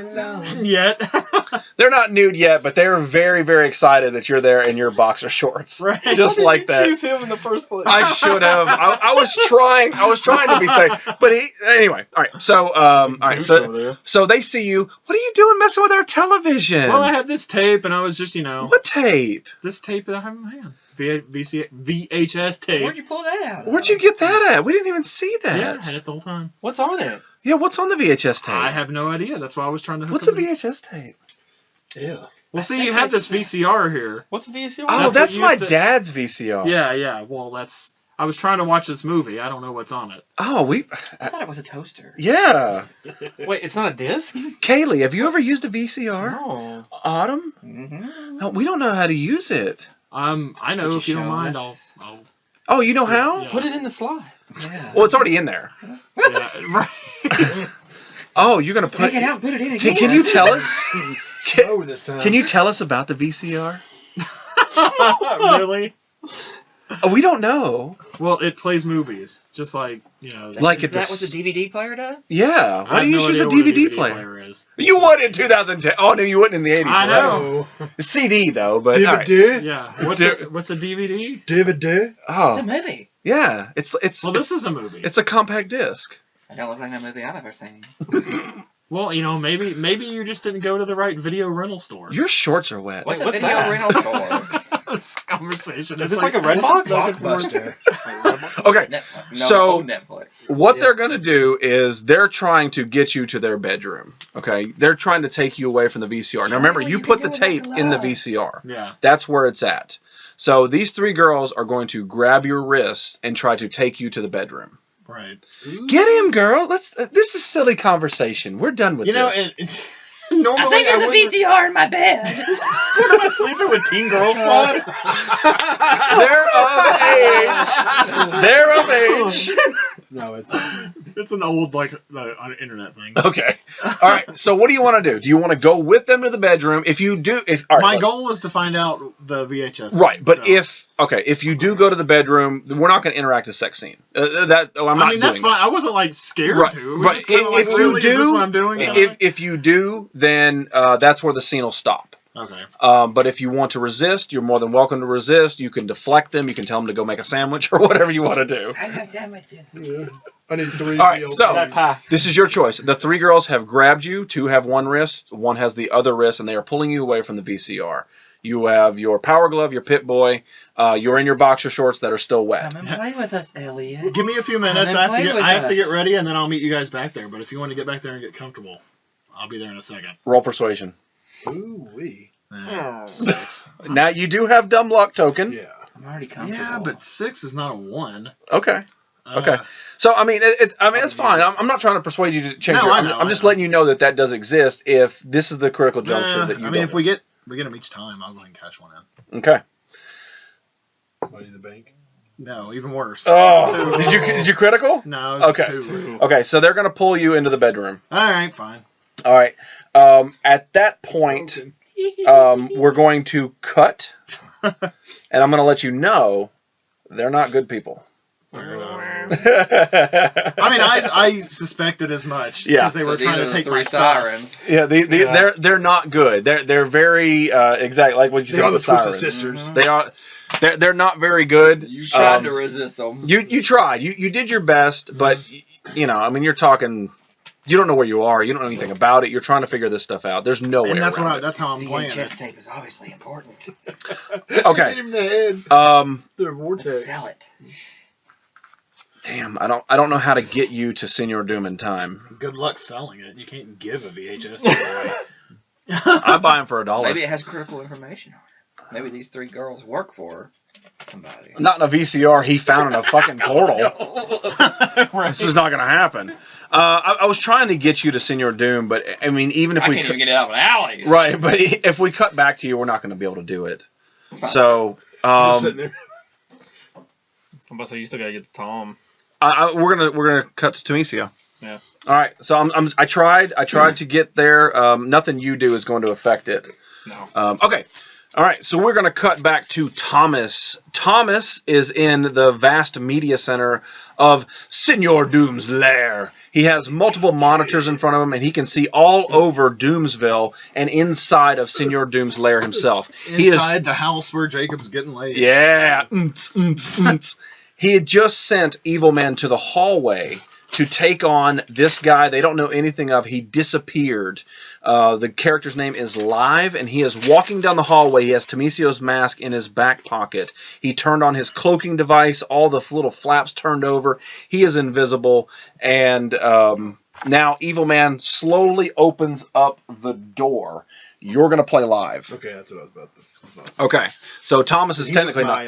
They're not nude yet, but they're very, very excited that you're there in your boxer shorts, Right. just like that. Choose him in the first place. I should have. I was trying to be thick, but anyway. All right. So so they see you. What are you doing messing with our television? Well, I had this tape, and I was just What tape? this tape that I have in my hand. VHS tape. Where'd you pull that out of? Where'd you get that at? We didn't even see that. Yeah, I had it the whole time. What's on it? Yeah, what's on the VHS tape? I have no idea. That's why I was trying to hook What's a up VHS tape? Yeah. Well, see, you have this VCR here. What's a VCR? Oh, That's that's what my used to- dad's VCR. Yeah. Well, that's. I was trying to watch this movie. I don't know what's on it. Oh, I thought it was a toaster. yeah. Wait, it's not a disc? Kaylee, have you ever used a VCR? No. Autumn? Mm-hmm. No, we don't know how to use it. I know Could you if you don't show mind, us? I'll Oh, you know how? Yeah. Put it in the slide. Yeah. Well, it's already in there. yeah, right. Oh, you're gonna put. Take it out and put it in again. Can you tell us? Slow this time. Can you tell us about the VCR? Really? Oh, we don't know. Well, it plays movies, just like Like Is at that this. what the DVD player does? Yeah. Why I do you have no use a idea what DVD player? is. You would in 2010. Oh no, you wouldn't in the 80s. I right? know. Oh. CD though, but all right. DVD? Yeah. What's a DVD? DVD? It's Oh a movie. yeah, it's Well, this is a movie. it's a compact disc. I don't look like a movie I've ever seen. Well, maybe you just didn't go to the right video rental store. Your shorts are wet. What's a what's video that? rental store? This conversation. Is It's this like a Redbox? Blockbuster. Okay, Netflix. No, So- Netflix. what Yeah. they're gonna do is they're trying to get you to their bedroom. Okay, they're trying to take you away from the VCR. Now remember, Sure, you you put can the do it tape like in the love. VCR. Yeah. That's where it's at. So these three girls are going to grab your wrists and try to take you to the bedroom. Right. Get him, girl. This is silly conversation. We're done with You know, this. and normally I think there's a wouldn't- VCR in my bed. What am I sleeping with Teen Girl Squad? They're of age. No, it's It's an old internet thing. Okay. All right. So what do you want to do? Do you want to go with them to the bedroom? If you do, all right, My look. goal is to find out the VHS. Right, but so- if you do go to the bedroom, we're not going to interact a sex scene. I'm not I mean, that's doing fine. I wasn't like scared Right, to. It was right. just kinda like, If you really, is this do- what I'm doing? that. If you do, then that's where the scene will stop. Okay. But if you want to resist, you're more than welcome to resist. You can deflect them. You can tell them to go make a sandwich or whatever you want to do. I got sandwiches. yeah. I need 3. All right, meals. so- That pie. This is your choice. The three girls have grabbed you. Two have one wrist. One has the other wrist, and they are pulling you away from the VCR. You have your power glove, your pit boy. You're in your boxer shorts that are still wet. Come and play with us, Elliot. Give me a few minutes. Come and play with I have to us. get ready, and then I'll meet you guys back there. But if you want to get back there and get comfortable, I'll be there in a second. Roll persuasion. Ooh wee. Eh, 6. Now you do have dumb luck token. Yeah. I'm already comfortable. Yeah, but 6 is not a 1. Okay. Okay. So I mean, it's fine. I'm not trying to persuade you to change. No, your, I know, I'm just I know. letting you know that does exist. If this is the critical juncture that you. I mean, don't if we get them each time, I'll go ahead and cash one in. Okay. Money in the bank. No, even worse. Oh, did you critical? No. It was Okay. 2. Okay, so they're gonna pull you into the bedroom. All right, fine. All right. At that point, we're going to cut, and I'm gonna let you know they're not good people. I mean, I suspected as much because Yeah. they So were these trying are to the take 3 my stuff. sirens. Yeah, they're not good. They're very exact, like what you They said are with the the Twisted sirens. Sisters. They are. They're not very good. You tried to resist them. You tried. You did your best, but I mean, you're talking. You don't know where you are. You don't know anything about it. You're trying to figure this stuff out. There's no way And that's around what that's how I'm playing VHS it. tape is obviously important. Okay. Hit him in the head. it. The Let's vortex. sell it. Damn. I don't know how to get you to Senior Doom in time. Good luck selling it. You can't give a VHS away. I buy them for $1. Maybe it has critical information on it. Maybe these 3 girls work for somebody. Not in a VCR he found in a fucking portal. Right. This is not going to happen. I was trying to get you to Senior Doom, but I mean, even if I we can't could, even get it out of an alley. right, but if we cut back to you, we're not going to be able to do it. Fine. So, Just sitting there. I'm about to say, you still gotta get the Tom. we're gonna cut to Thomasio. Yeah. All right. So I tried to get there. Nothing you do is going to affect it. No. Okay. All right. So we're gonna cut back to Thomas. Thomas is in the vast media center of Senior Doom's lair. He has multiple monitors in front of him, and he can see all over Doomsville and inside of Senior Doom's lair himself. Inside the house where Jacob's getting laid. Yeah. He had just sent Evil Man to the hallway to take on this guy they don't know anything of. He disappeared. The character's name is Live, and he is walking down the hallway. He has Thomasio's mask in his back pocket. He turned on his cloaking device. All the little flaps turned over. He is invisible. And now Evil Man slowly opens up the door. you're going to play live. Okay, that's what I was about to. Okay. So Thomas is technically not.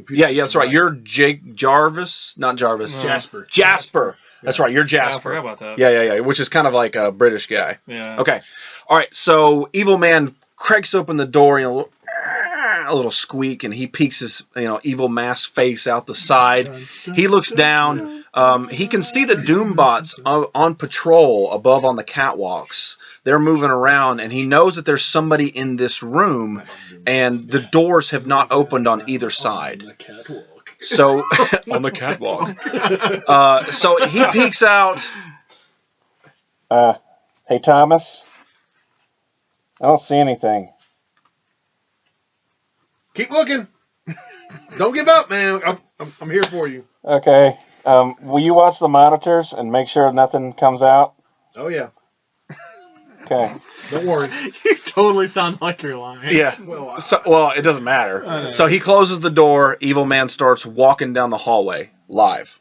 Yeah, that's right. You're Jake Jarvis, not Jarvis. Jasper. Jasper. That's right. You're Yeah, I Jasper. forgot about that. Yeah. Which is kind of like a British guy. Yeah. Okay. All right. So Evil Man cracks open the door, a little squeak, and he peeks his, evil mask face out the side. He looks down. He can see the Doombots on patrol above on the catwalks. They're moving around, and he knows that there's somebody in this room, and the doors have not opened on either side. On the catwalk. So on the catwalk. So he peeks out. Hey Thomas. I don't see anything. Keep looking. Don't give up, man. I'm here for you. Okay. Will you watch the monitors and make sure nothing comes out? Oh yeah. Okay. Don't worry. You totally sound like you're lying. Yeah. Well, It doesn't matter. So he closes the door. Evil Man starts walking down the hallway live.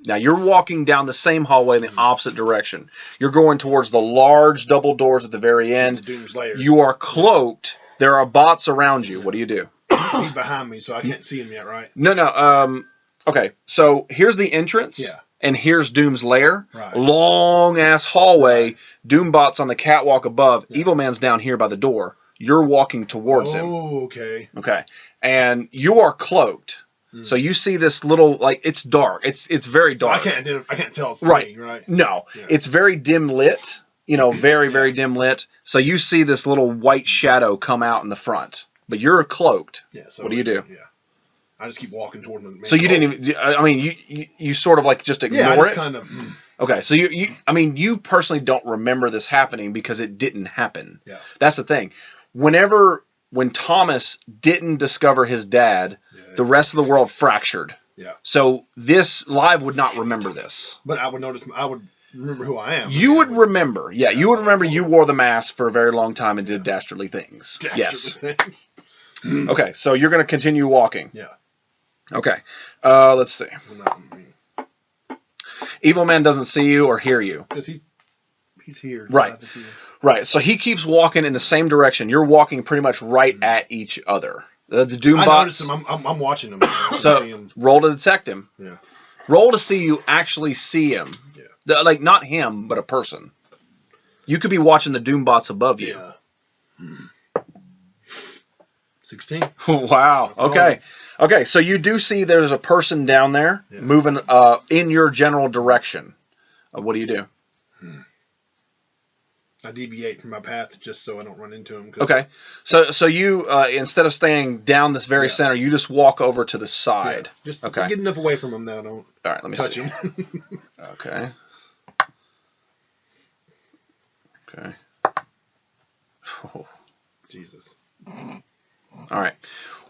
Now you're walking down the same hallway in the opposite direction. You're going towards the large double doors at the very end. Doom's lair. You are cloaked. There are bots around you. What do you do? He's behind me, so I can't see him yet, right? No. Okay. So here's the entrance. Yeah. And here's Doom's lair. Right. Long ass hallway. Right. Doombot's on the catwalk above. Yeah. Evil Man's down here by the door. You're walking towards him. Oh, okay. Okay. And you are cloaked. So you see this little, it's dark. It's very So I dark. can't tell it's Right. me, right? No. Yeah. It's very dim lit. Very dim lit. So you see this little white shadow come out in the front. But you're cloaked. Yeah. So What do you do? Yeah. I just keep walking toward him. So you didn't even, I mean, you sort of just ignore Yeah, I just it? kind of. Okay, so you personally don't remember this happening because it didn't happen. Yeah. That's the thing. When Thomas didn't discover his dad, the rest of the world fractured. Yeah. So this live would not remember this. But I would remember who I am. You would remember. Yeah, you would remember you wore the mask for a very long time and did dastardly things. Yes. Okay, so you're going to continue walking. Yeah. Okay. Let's see. Evil Man doesn't see you or hear you. Because he's here. Right. Right. So he keeps walking in the same direction. You're walking pretty much right at each other. The Doombots. I noticed him. I'm watching him. So see him. roll to detect him. Yeah. Roll to see you actually see him. Yeah. Not him, but a person. You could be watching the Doombots above you. Yeah. 16. Wow. Okay. Okay. So you do see there's a person down there moving in your general direction. What do you do? I deviate from my path just so I don't run into him. Okay. So you instead of staying down this very center, you just walk over to the side. Yeah. Just okay. get enough away from him that I don't All right, let me touch see. him. Okay. Okay. Oh. Jesus. All right.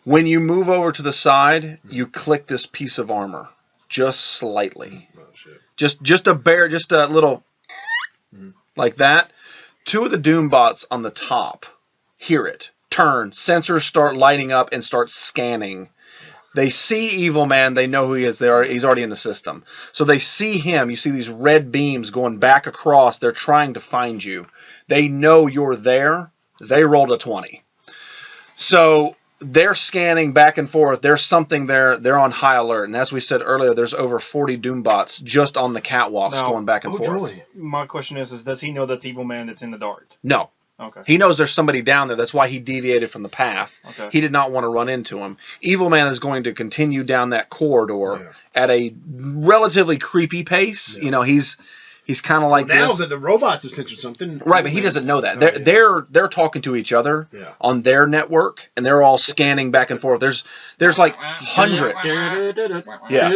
When you move over to the side, you click this piece of armor just slightly. Oh shit. Just a little like that. Two of the Doombots on the top hear it, turn, sensors start lighting up and start scanning. They see Evil Man. They know who he is. He's already in the system. So they see him. You see these red beams going back across. They're trying to find you. They know you're there. They rolled a 20. So they're scanning back and forth. There's something there. They're on high alert. And as we said earlier, there's over 40 Doombots just on the catwalks going back and forth. Joy. My question is does he know that's Evil Man that's in the dark? No. Okay. He knows there's somebody down there. That's why he deviated from the path. Okay. He did not want to run into him. Evil Man is going to continue down that corridor at a relatively creepy pace. Yeah. He's kind of like now this. that the robots have censored something. Right, but he doesn't know that. Oh, They're talking to each other Yeah. on their network, and they're all scanning back and forth. There's like hundreds. Yeah.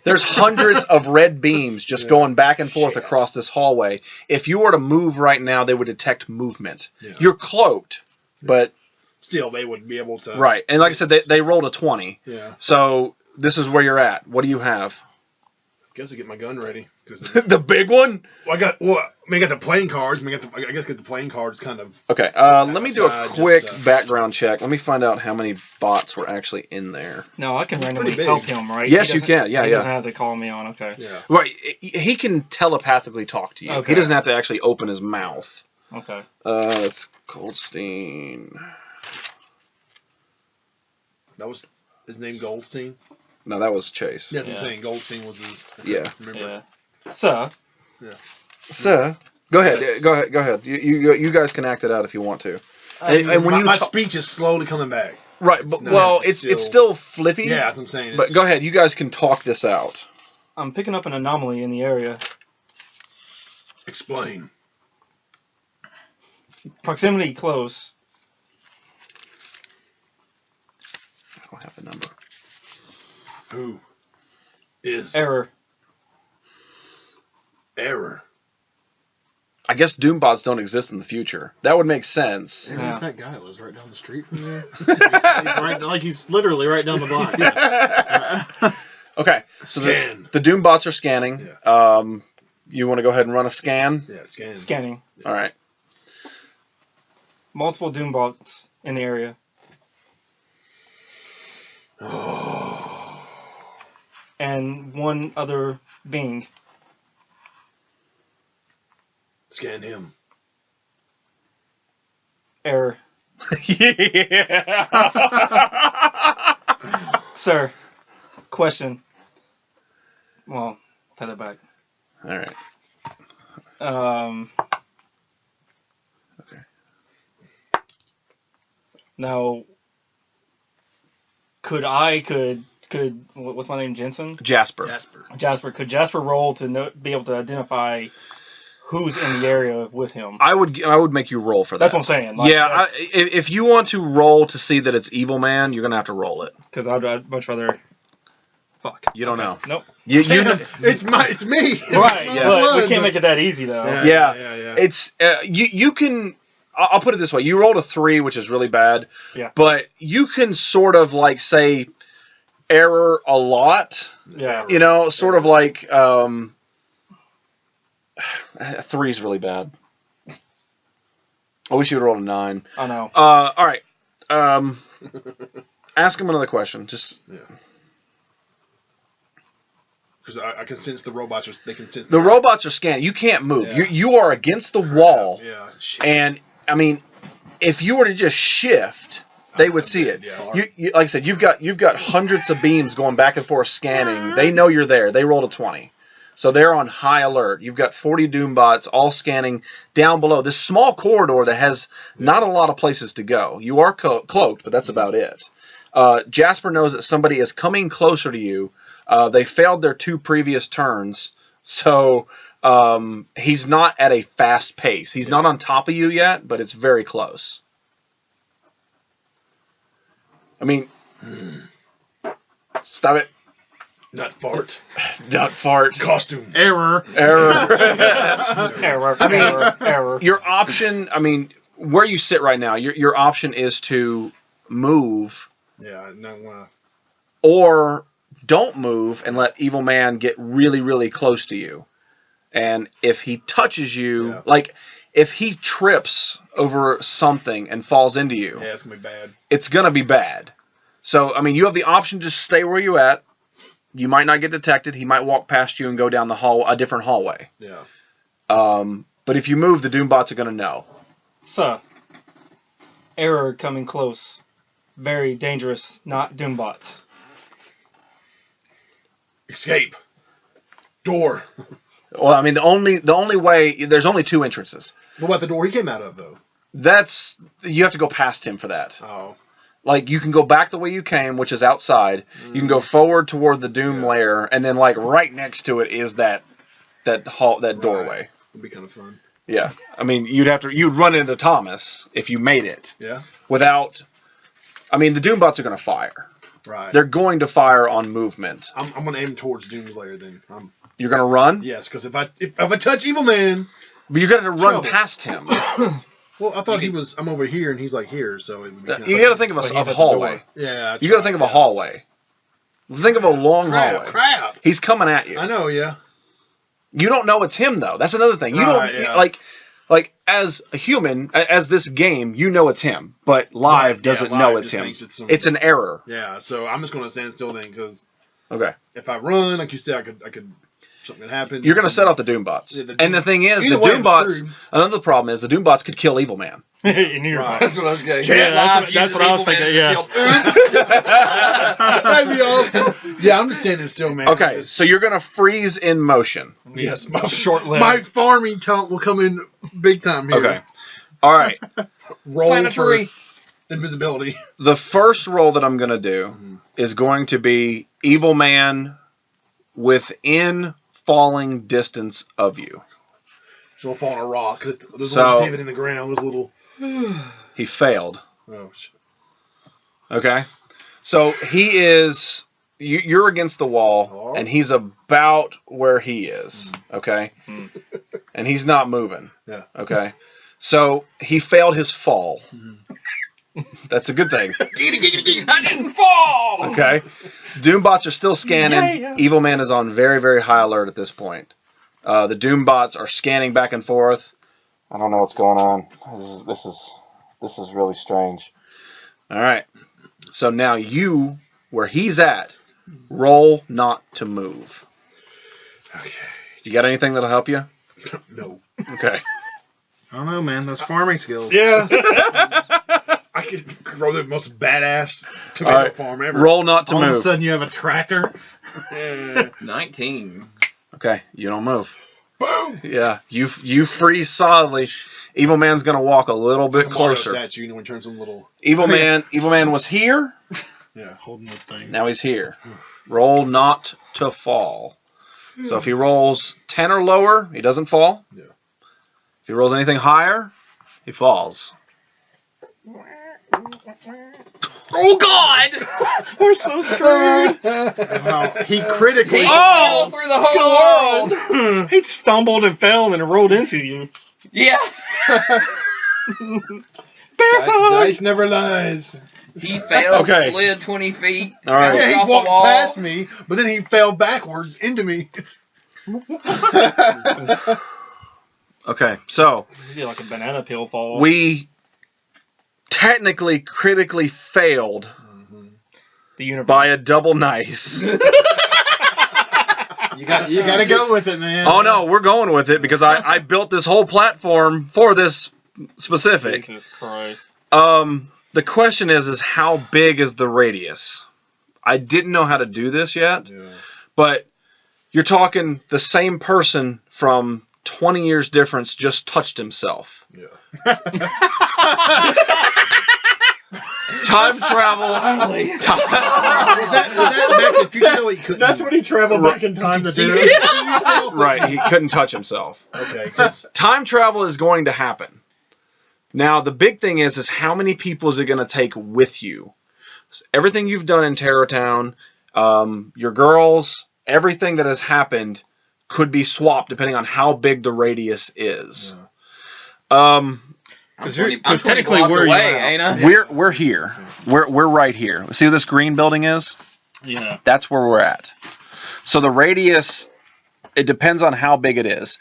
There's hundreds of red beams just going back and forth across this hallway. If you were to move right now, they would detect movement. Yeah. You're cloaked, but Still, they would be able to. right. And like I said, they rolled a 20. Yeah. So this is where you're at. What do you have? Guess I get my gun ready. The big one? I got the playing cards. I guess get the playing cards kind of. Okay, let me do a Outside, quick just, background check. Let me find out how many bots were actually in there. No, I can randomly pretty big. help him, right? Yes, He you doesn't- can. Yeah, he yeah. doesn't have to call me on. Okay. Yeah. Right, he can telepathically talk to you. Okay. He doesn't have to actually open his mouth. Okay. It's Goldstein. That was his name, Goldstein. No, that was Chase. Yes, I'm Yeah. saying Goldstein was his. Yeah. Remember? Yeah. So, Sir, go ahead. Yes. Go ahead. You guys can act it out if you want to. And when my you speech is slowly coming back. right, but not- it's it's still flippy. Yeah, that's what I'm saying. But go ahead. You guys can talk this out. I'm picking up an anomaly in the area. Explain. Proximity close. I don't have the number. Who is Error. error? I guess Doombots don't exist in the future. That would make sense. Maybe Yeah. it's that guy that lives right down the street from there. he's literally right down the block. Yeah. Okay, so Scan. the Doombots are scanning. You want to go ahead and run a scan? Yeah, scan. Scanning. All right. Multiple Doombots in the area. Oh. And one other being. Scan him. Error. Yeah. Sir, question. Well, take that back. All right. Okay. Now, could what's my name, Jensen? Jasper. Jasper. Could Jasper roll to be able to identify who's in the area with him? I would make you roll for that. That's what I'm saying. Like, yeah, if you want to roll to see that it's Evil Man, you're gonna have to roll it. Because I'd much rather. Fuck. You don't know. Nope. You It's me. Right. My But we blood. can't make it that easy though. Yeah. It's you can. I'll put it this way: you rolled a 3, which is really bad. Yeah. But you can sort of like say error a lot. Yeah. You know, sort of like 3 is really bad. I wish you would rolled a 9. I know. All right. Ask him another question. Just because I can sense the robots. They can sense the robots are scanning. You can't move. Yeah. You are against the wall. Yeah. Shit. And I mean, if you were to just shift, they would see it. Yeah. You like I said, you've got hundreds of beams going back and forth scanning. They know you're there. They rolled a 20. So they're on high alert. You've got 40 Doombots all scanning down below this small corridor that has not a lot of places to go. You are cloaked, but that's about it. Jasper knows that somebody is coming closer to you. They failed their 2 previous turns, so he's not at a fast pace. He's not on top of you yet, but it's very close. I mean, stop it. Not fart. Not fart. Costume. Error. Error. Error. Your option, I mean, where you sit right now, your option is to move Yeah. No. or don't move and let Evil Man get really, really close to you. And if he touches you, like if he trips over something and falls into you, Yeah, it's gonna be bad. it's going to be bad. So, I mean, you have the option to just stay where you're at. You might not get detected. He might walk past you and go down a different hallway. Yeah. But if you move, the Doombots are going to know. So, error coming close. Very dangerous, not Doombots. Escape. Door. Well, I mean, the only way, there's only 2 entrances. What about the door he came out of, though? You have to go past him for that. Oh. Like, you can go back the way you came, which is outside. You can go forward toward the Doom lair, and then, like, right next to it is that doorway. It'd be kind of fun. Yeah. I mean, you'd run into Thomas if you made it. Yeah. Without, I mean, the Doombots are going to fire. Right. They're going to fire on movement. I'm going to aim towards Doom's lair then. You're going to run? Yes, because if I touch Evil Man. But you're going to run Trouble. past him. Well, I thought I'm over here and he's like here, so it would be You got to think of a hallway. Yeah. You got to think of a hallway. Think of a long hallway. Crap. He's coming at you. I know, yeah. You don't know it's him though. That's another thing. You like as a human, as this game, you know it's him, but live doesn't know it's him. It's an error. Yeah, so I'm just going to stand still then because Okay. if I run, like you said, I could Something happened. You're going to set off the Doombots. Yeah, And the thing is, the Either way, I'm Doombots, screwed. another problem is the Doombots could kill Evil Man. In your Right. That's what I was getting. Yeah, that's what I was thinking, yeah. That'd be awesome. Yeah, I'm just standing still, man. Okay, so you're going to freeze in motion. Yes, Short-lived. my farming talent will come in big time here. Okay. All right. Roll Plant a for tree. invisibility. The first roll that I'm going to do is going to be Evil Man within falling distance of you. So I'll fall on a rock. There's So- a little divot in the ground. There's a little. He failed. Oh, shit. Okay. So he is. You're against the wall, and he's about where he is. Okay. And he's not moving. Yeah. Okay. So he failed his fall. That's a good thing. I didn't fall. Okay. Doombots are still scanning. Yeah. Evil Man is on very, very high alert at this point. The Doombots are scanning back and forth. I don't know what's going on. This is really strange. All right. So now you, where he's at, roll not to move. Okay. You got anything that'll help you? No. Okay. I don't know, man. Those farming skills. Yeah. I could grow the most badass tomato All right. farm ever. Roll not to All of a move. sudden, you have a tractor. 19. Okay. You don't move. Boom. Yeah. You freeze solidly. Evil Man's gonna walk a little bit The Mario closer. statue, you know, when he turns them little. Evil Man was here. Yeah. Holding the thing. Now he's here. Roll not to fall. So if he rolls 10 or lower, he doesn't fall. Yeah. If he rolls anything higher, he falls. Oh, God! We're so screwed. Wow. He critically. He Oh, fell through the whole world. He stumbled and fell and rolled into you. Yeah. Dice never lies. He fell, Okay. slid 20 feet. All right. Yeah, bounced he off the walked wall. past me, but then he fell backwards into me. Okay, so You did like a banana peel fall. we technically critically failed The universe. by a double nice. You got to go with it, man. Oh no, we're going with it because I built this whole platform for this specific. Jesus Christ. The question is how big is the radius? I didn't know how to do this yet, Yeah. but you're talking the same person from 20 years difference just touched himself. Yeah. Time travel. Was that back in the future? Though, he couldn't That's do when he traveled back in time to do see it. Right, he couldn't touch himself. Okay, because Time travel is going to happen. Now, the big thing is how many people is it going to take with you? Everything you've done in Terror Town, your girls, everything that has happened could be swapped depending on how big the radius is. I'm 'Cause 20, you're- I'm 'cause 20 technically blocks where you away, are. ain't I? We're here. We're right here. See where this green building is? Yeah. That's where we're at. So the radius, it depends on how big it is.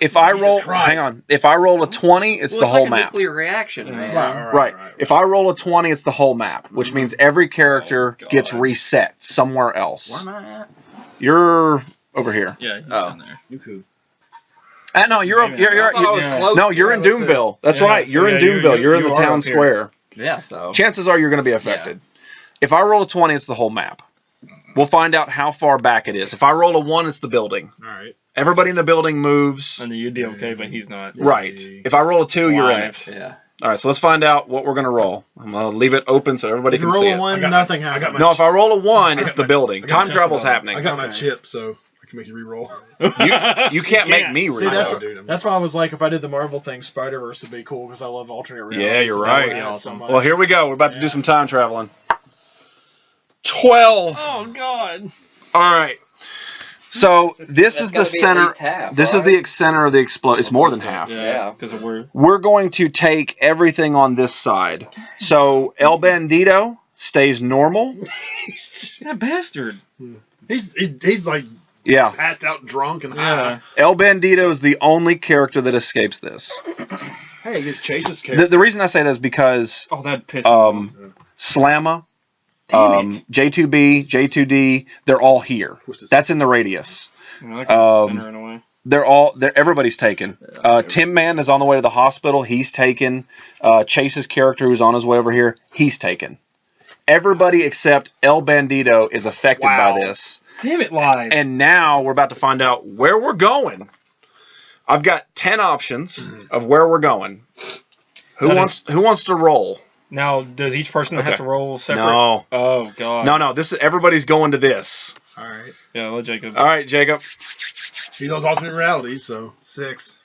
If I roll, Christ. hang on. If I roll a 20, it's Well, the it's whole like a map. nuclear reaction, man. Right. If I roll a 20, it's the whole map, which means every character Oh, God. gets reset somewhere else. Where am I at? You're over here. Yeah, he's Oh. down there. you could. No, you're Maybe you're, not. I thought I was yeah. close no, to you're it. in I was Doomville. That's Yeah, right. so You're in yeah, Doomville. You're in you the are town up here. square. Yeah, so. Chances are you're going to be affected. If I roll a 20, it's the whole map. We'll find out how far back it is. If I roll a 1, it's the building. All right. Everybody in the building moves. And then you'd be okay, but he's not. Right. If I roll a 2, you're in Live. it. Yeah. All right, so let's find out what we're going to roll. I'm going to leave it open so everybody If you can roll see a it. one, I got nothing my- I got happens. my- No, if I roll a 1, I it's got the my- building. I got Time my travel's test about it. happening. I got my Okay. chip, so I can make you re-roll. You can't make me See, read that's it. what, dude, I'm- that's why I was like, if I did the Marvel thing, Spider-Verse would be cool because I love alternate realities. Yeah, you're and right. that would add Awesome. so much. Well, here we go. We're about to do Yeah. some time traveling. 12. Oh, God. All right. So this That's is the gotta be at center. least half, This is right? the center of the explosion. It's more than half. Yeah. Because we're. We're going to take everything on this side. So El Bandito stays normal. That bastard. He's like Yeah. passed out drunk and Yeah. high. El Bandito is the only character that escapes this. Hey, he gets Chase's character. The reason I say that is because Oh, that pissed me off. Slamma J2B, J2D, they're all here. That's in the radius. I can center in a way. Everybody's taken. Tin Man is on the way to the hospital. He's taken. Chase's character, who's on his way over here, he's taken. Everybody except El Bandito is affected by this. Damn it, live. And now we're about to find out where we're going. I've got 10 options of where we're going. Who wants to roll? Now, does each person have to roll separate? No. Oh, God. No. This is everybody's going to this. All right. Yeah, let Jacob. All right, Jacob. He knows alternate realities, so 6.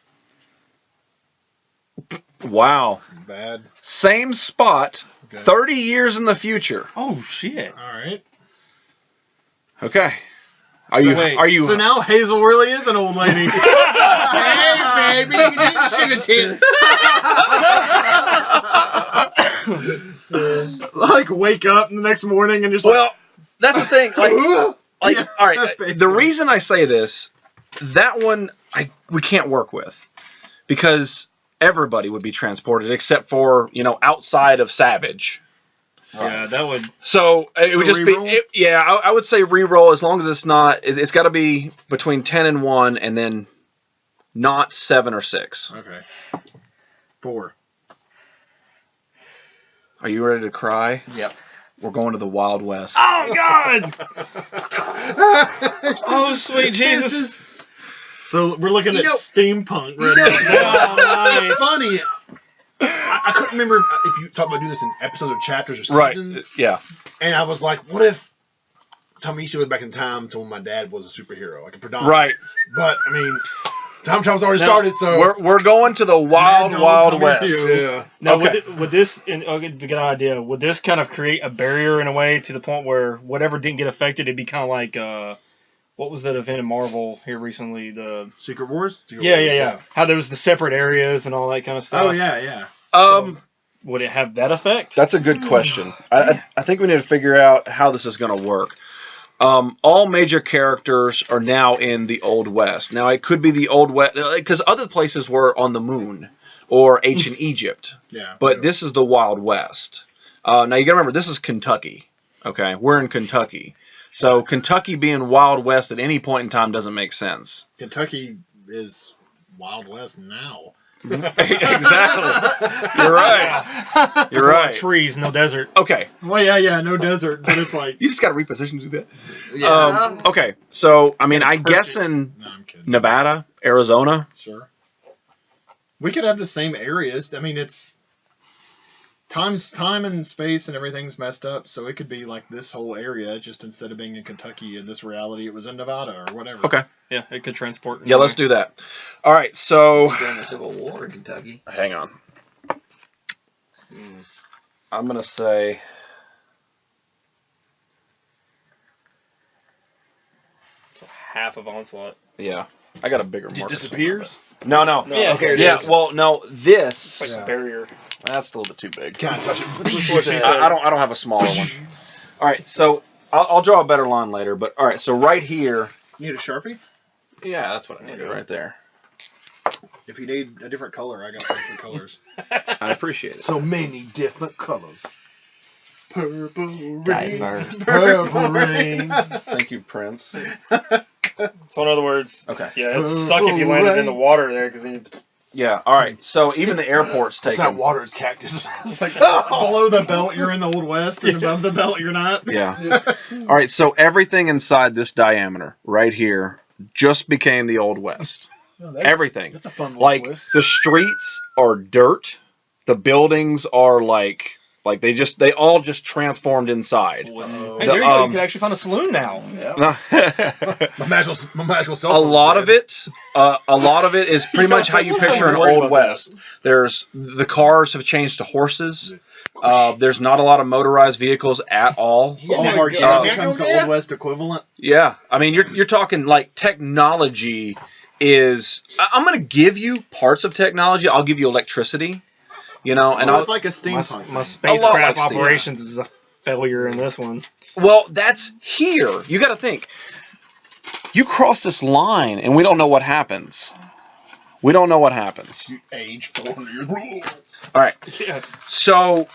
Wow. Bad. Same spot, Okay. 30 years in the future. Oh, shit. All right. Okay. Are you? So now Hazel really is an old lady. Hey, baby, sugar tits. Like wake up the next morning and just Well, that's the thing. Like, Yeah, all right. basically. The reason I say this, that one we can't work with because everybody would be transported except for outside of Savage. Yeah, that would. So it would just re-roll? be. I would say re-roll as long as it's not. It's got to be between 10 and 1, and then not 7 or 6. Okay. 4. Are you ready to cry? Yep. We're going to the Wild West. Oh, God! Oh, sweet Jesus. So we're looking at steampunk right Oh, nice. It's funny. I couldn't remember if you talked about doing this in episodes or chapters or Right. seasons. Yeah. And I was like, what if Thomasio was back in time to when my dad was a superhero, like a predominant. Right. But I mean, time travel's already started, so we're going to the Wild Mad Dog Wild West. Thomasio. Yeah. Now, Okay. would this, to get an idea, would this kind of create a barrier in a way to the point where whatever didn't get affected, it'd be kind of like, what was that event in Marvel here recently? Secret Wars? Yeah. How there was the separate areas and all that kind of stuff. Oh yeah. Would it have that effect? That's a good question. I think we need to figure out how this is going to work. All major characters are now in the Old West. Now, it could be the Old West, because other places were on the moon or ancient Egypt. Yeah. But this is the Wild West. Now, you got to remember, this is Kentucky. Okay? We're in Kentucky. So, Kentucky being Wild West at any point in time doesn't make sense. Kentucky is Wild West now. Exactly. You're right. You're right. Trees, no desert. Okay. Well, yeah, no desert, but it's like You just got to reposition to do that. Yeah. Okay. So, I mean, I guess in no, I'm kidding. Nevada, Arizona. Sure. We could have the same areas. I mean, it's time and space and everything's messed up, so it could be like this whole area. Just instead of being in Kentucky in this reality, it was in Nevada or whatever. Okay. Yeah, it could transport. Yeah, let's do that. All right. So, During the Civil War in Kentucky. hang on. I'm going to say So half of Onslaught. yeah. I got a bigger It marker. disappears. No. Yeah, okay, it Yeah, is. well, no, this It's like a barrier. that's a little bit too big. Can't touch it. I don't have a smaller one. All right, so I'll draw a better line later, but all right, so right here, Need a Sharpie? yeah, that's what I needed right there. If you need a different color, I got different colors. I appreciate it. So many different colors. Purple rain. Diverse. Purple rain. Thank you, Prince. So in other words, Okay. yeah, it'd suck if you landed in the water there because then Yeah. All right. So even the airport's It's not taken. water, it's cactus. It's like below the belt, you're in the Old West, and above the belt, you're not. Yeah. All right. So everything inside this diameter right here just became the Old West. Everything. That's a fun little Like twist. the streets are dirt. The buildings are like they all just transformed inside. hey, Uh-oh. there you go. You can actually find a saloon now. My magical cell a phone lot is of it is pretty much how you picture an Old West. There's the cars have changed to horses. There's not a lot of motorized vehicles at all. dead. Oh my Hard God. shit becomes the Old West equivalent. Yeah, I mean you're talking like technology is. I'm gonna give you parts of technology. I'll give you electricity. And So it's like a steampunk. My thing. spacecraft like Steve. operations is a failure in this one. well, that's here. You got to think. You cross this line, and we don't know what happens. We don't know what happens. You age 400 years old. All right. Yeah. So,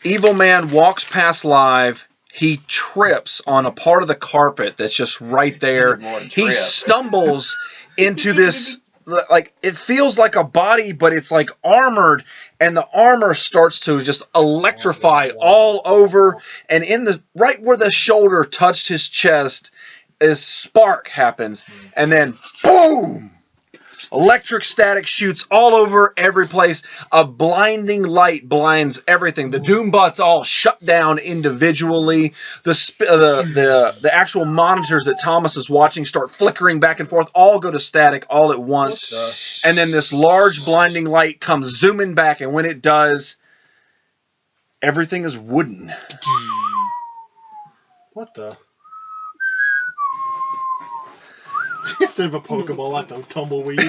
Evil Man walks past Live, he trips on a part of the carpet that's just right there. He stumbles into this, like, it feels like a body, but it's like armored, and the armor starts to just electrify all over, and in the right where the shoulder touched his chest, a spark happens, and then boom! Electric static shoots all over every place. A blinding light blinds everything. The Doombots all shut down individually. The actual monitors that Thomas is watching start flickering back and forth. All go to static all at once. And then this large blinding light comes zooming back. And when it does, everything is wooden. What the? Instead of a Pokeball, I thought tumbleweed.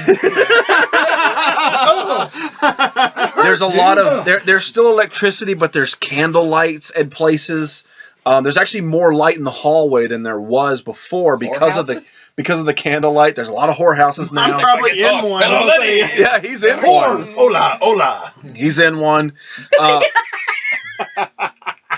There's a lot of there's still electricity, but there's candle lights at places. There's actually more light in the hallway than there was before because of the candlelight. There's a lot of whorehouses now. I'm probably in one. Yeah, he's in one. Hola, hola. He's in one.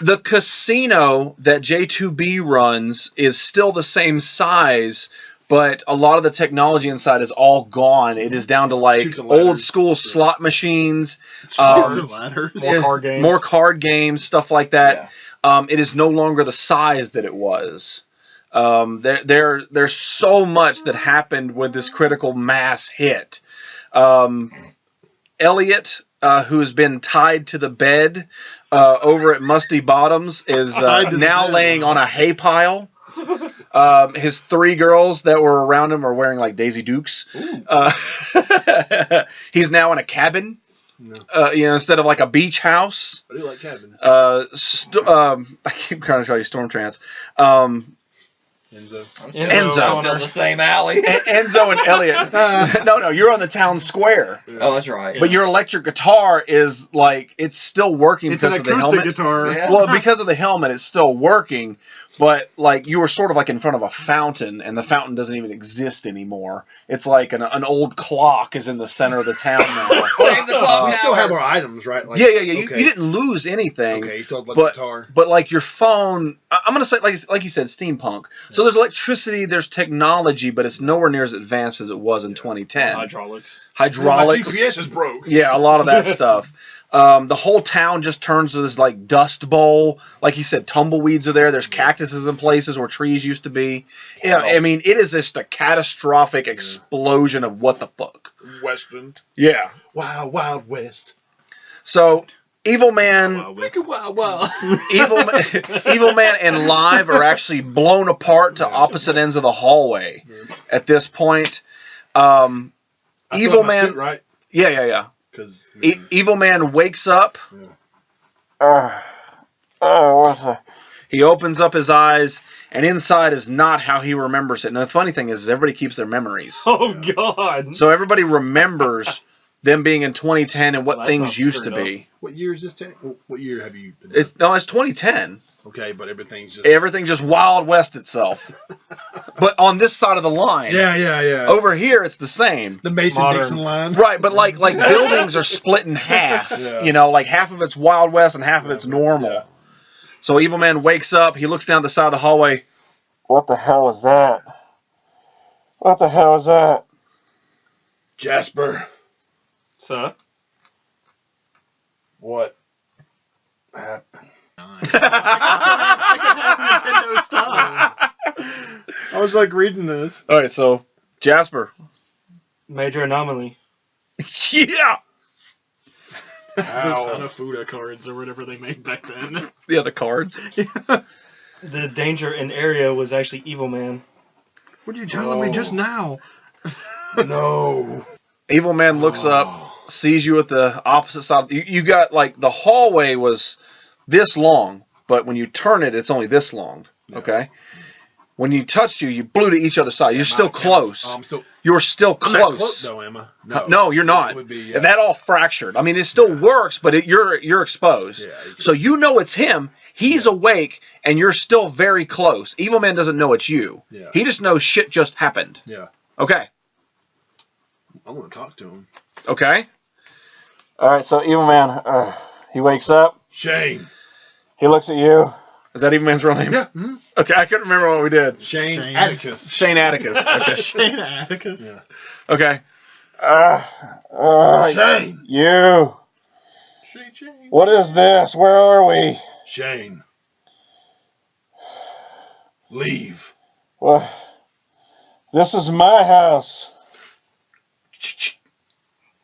The casino that J2B runs is still the same size, but a lot of the technology inside is all gone. It is down to like old school slot machines, More card games, stuff like that. Yeah. It is no longer the size that it was. There's so much that happened when this critical mass hit. Elliot, who's been tied to the bed over at Musty Bottoms, is now laying on a hay pile. His 3 girls that were around him are wearing like Daisy Dukes. He's now in a cabin, instead of like a beach house. I do like cabins. I keep trying to show you Storm Trance. Enzo. Still the same alley. Enzo and Elliot. No, you're on the town square. Oh, that's right. But your electric guitar is like, it's still working because of the helmet. It's an acoustic guitar. Yeah. Well, because of the helmet, it's still working. But like you were sort of like in front of a fountain, and the fountain doesn't even exist anymore. It's like an old clock is in the center of the town now. Save the clock We tower. still have our items, right? Like, Yeah. okay. You didn't lose anything. Okay, you still have the But, guitar. but like your phone, I'm gonna say like you said, steampunk. So there's electricity, there's technology, but it's nowhere near as advanced as it was in 2010. Hydraulics. My Hydraulics. GPS is broke. Yeah, a lot of that stuff. The whole town just turns to this like dust bowl. Like you said, tumbleweeds are there. There's cactuses in places where trees used to be. Yeah, I mean, it is just a catastrophic explosion of what the fuck. Western. Yeah. Wild, Wild West. So Evil Man, Evil Man and Live are actually blown apart to opposite ends of the hallway at this point. Evil Man, suit, right? Yeah. Because Evil Man wakes up. He opens up his eyes, and inside is not how he remembers it. And the funny thing is everybody keeps their memories. Oh, God. So everybody remembers them being in 2010 and what things used to be. What year is this? What year have you been? It's 2010. Okay, but everything's just Wild West itself. But on this side of the line. Yeah. Over here, it's the same. The Mason-Dixon line. Right, but like buildings are split in half. Yeah. Like half of it's Wild West and half of it's normal. Yeah. So Evil Man wakes up. He looks down the side of the hallway. What the hell is that? What the hell is that? Jasper. Sir? What happened? Nintendo stop. I was like reading this. All right, so Jasper. Major anomaly. Yeah. Those Hanafuda cards or whatever they made back then. Yeah, the cards. The danger in area was actually Evil Man. What are you telling me just now? No. Evil Man looks up, sees you at the opposite side. You got like the hallway was this long, but when you turn it, it's only this long. Okay. When you touched you blew to each other side. You're still close. You're still I'm not close. close though, Emma. No, you're not. It would be, And that all fractured. I mean, it still works, but you're exposed. Yeah, so you know it's him. He's awake, and you're still very close. Evil Man doesn't know it's you. Yeah. He just knows shit just happened. Yeah. Okay. I want to talk to him. Okay. All right. So Evil Man, he wakes up. Shane. He looks at you. Is that Evil Man's real name? Yeah. Okay, I couldn't remember what we did. Shane Atticus. Shane Atticus. Okay. Shane Atticus. Yeah. Okay. Shane. You. Shane. What is this? Where are we? Shane. Leave. Well, this is my house.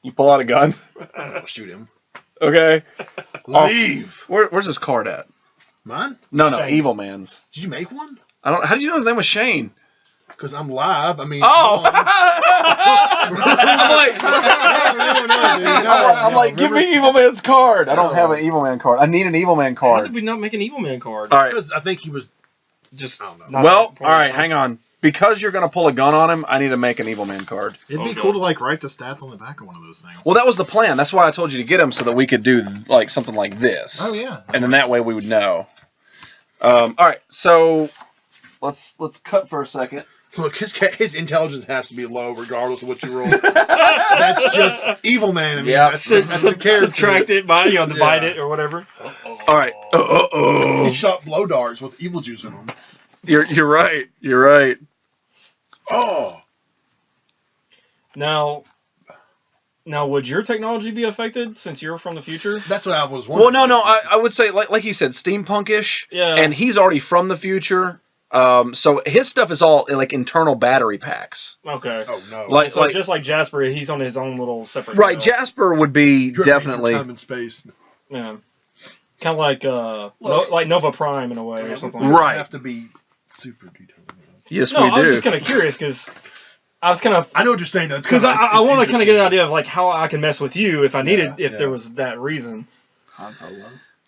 You pull out a gun. I'll shoot him. Okay. Leave. Where's his card at? Mine? No, Shane. Evil Man's. Did you make one? I don't. How did you know his name was Shane? Because I'm live. I mean. Oh! I'm No, like, give me Evil Man's card. I don't have an Evil Man card. I need an Evil Man Why card. did we not make an Evil Man card? All right. Because I think he was. Just I don't know. not Well, that all right. important. Hang on. Because you're gonna pull a gun on him, I need to make an Evil Man card. It'd be Okay. cool to like write the stats on the back of one of those things. Well, that was the plan. That's why I told you to get him so that we could do like something like this. Oh yeah. And then that way we would know. All right. So let's cut for a second. Look, his intelligence has to be low regardless of what you roll. That's just evil man. I mean, Yeah. that's the character. Subtract it by, divide Yeah. it or whatever. All right. He shot blow darts with evil juice in them. You're right. You're right. Oh. Now, would your technology be affected since you're from the future? That's what I was Well, wondering. no. I would say like he said, steampunkish. Yeah. And he's already from the future. So his stuff is all like internal battery packs. Okay. Oh no. Like So just like Jasper, he's on his own little separate. right. deal. Jasper would be You're definitely. time and space. Yeah. Kind of like like Nova Prime in a way or something. We Like don't Right. have to be super detailed. Yes, that. No, we I was do. just kind of curious because I was kind of I know what you're saying though. because I want to kind of get an idea of like how I can mess with you if I needed if yeah. there was that reason.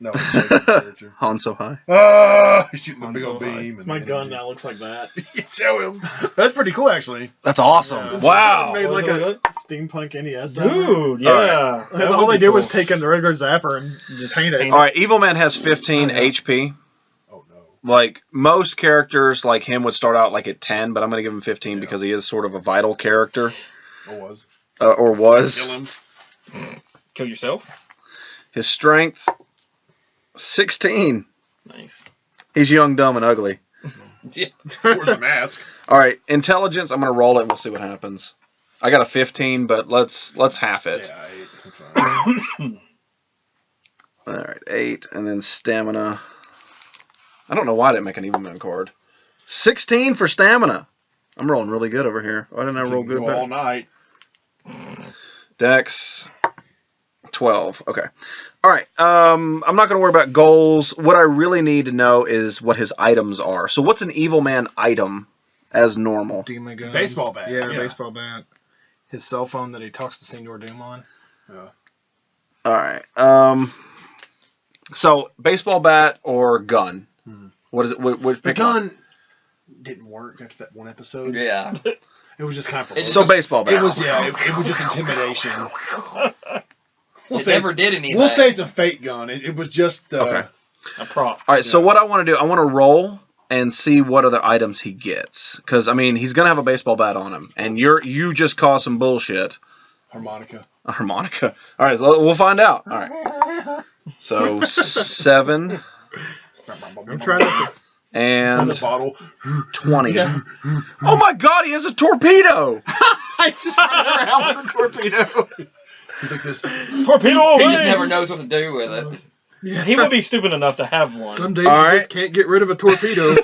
No, it's Jacob's character. Han so high. He's shooting the I'm big so old high. beam. It's my gun now looks like that. Show him. That's pretty cool, actually. That's awesome. Yeah. Wow. Made like Was it a good? steampunk NES. Dude, All yeah. That All would they be did was cool. take in the regular zapper and just paint it. All right. Evil Man has 15 HP. Oh no. Like most characters like him would start out like at 10, but I'm going to give him 15 because he is sort of a vital character. Or was. Kill him. Kill yourself. His strength 16. Nice. He's young, dumb, and ugly. Where's the mask? All right, intelligence. I'm going to roll it and we'll see what happens. I got a 15, but let's half it. Yeah, I'm fine. All right, 8, and then stamina. I don't know why I didn't make an Evil Man card. 16 for stamina. I'm rolling really good over here. Why didn't I roll good? Go all night. Dex 12. Okay. All right. I'm not going to worry about goals. What I really need to know is what his items are. So what's an Evil Man item as normal? Demon guns. Baseball bat. Yeah, Yeah. baseball bat. His cell phone that he talks to Senor Doom on. All right. So baseball bat or gun? What is it? What The pick one? gun didn't work after that one episode. Yeah. It was just kind of. It So baseball bat. It was it was just intimidation. We'll It say never did anything. We'll say it's a fake gun. It was just. Okay. A prop. All right. So what I want to do, I want to roll and see what other items he gets, because I mean he's gonna have a baseball bat on him, and you just caused some bullshit. Harmonica. A harmonica. All right, so we'll find out. All right. So 7 I'm trying to. and the bottle. 20. Oh my God, he has a torpedo! I just run around with a torpedo. He's like this. Torpedo He away! just never knows what to do with it. He would be stupid enough to have one. Some days All you right. just can't get rid of a torpedo.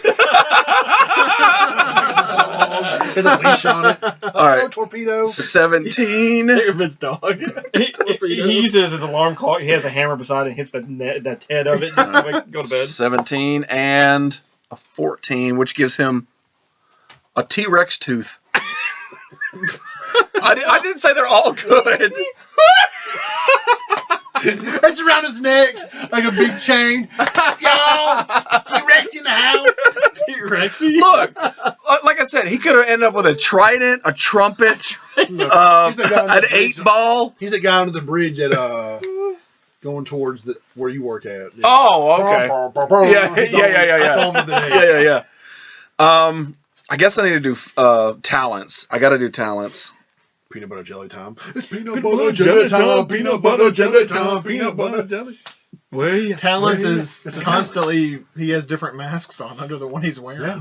There's a leash on it. All right. Torpedo. 17 Of his dog. He uses his alarm clock. He has a hammer beside it and hits that head of it just to go to bed. 17 and a 14, which gives him a T-Rex tooth. I didn't say they're all good. It's around his neck like a big chain. Y'all, T-Rex in the house. T-Rexy? Look, like I said, he could have ended up with a trident, a trumpet, He's the guy on the an bridge. 8-ball. He's a guy under the bridge at going towards where you work at. Yeah. Oh, okay. Yeah. I saw him the other day. Yeah. I guess I need to do talents. I got to do talents. Peanut butter jelly time. It's peanut butter jelly time. Peanut butter jelly time. Peanut butter jelly. It's Talons is a constantly. He has different masks on under the one he's wearing. Yeah.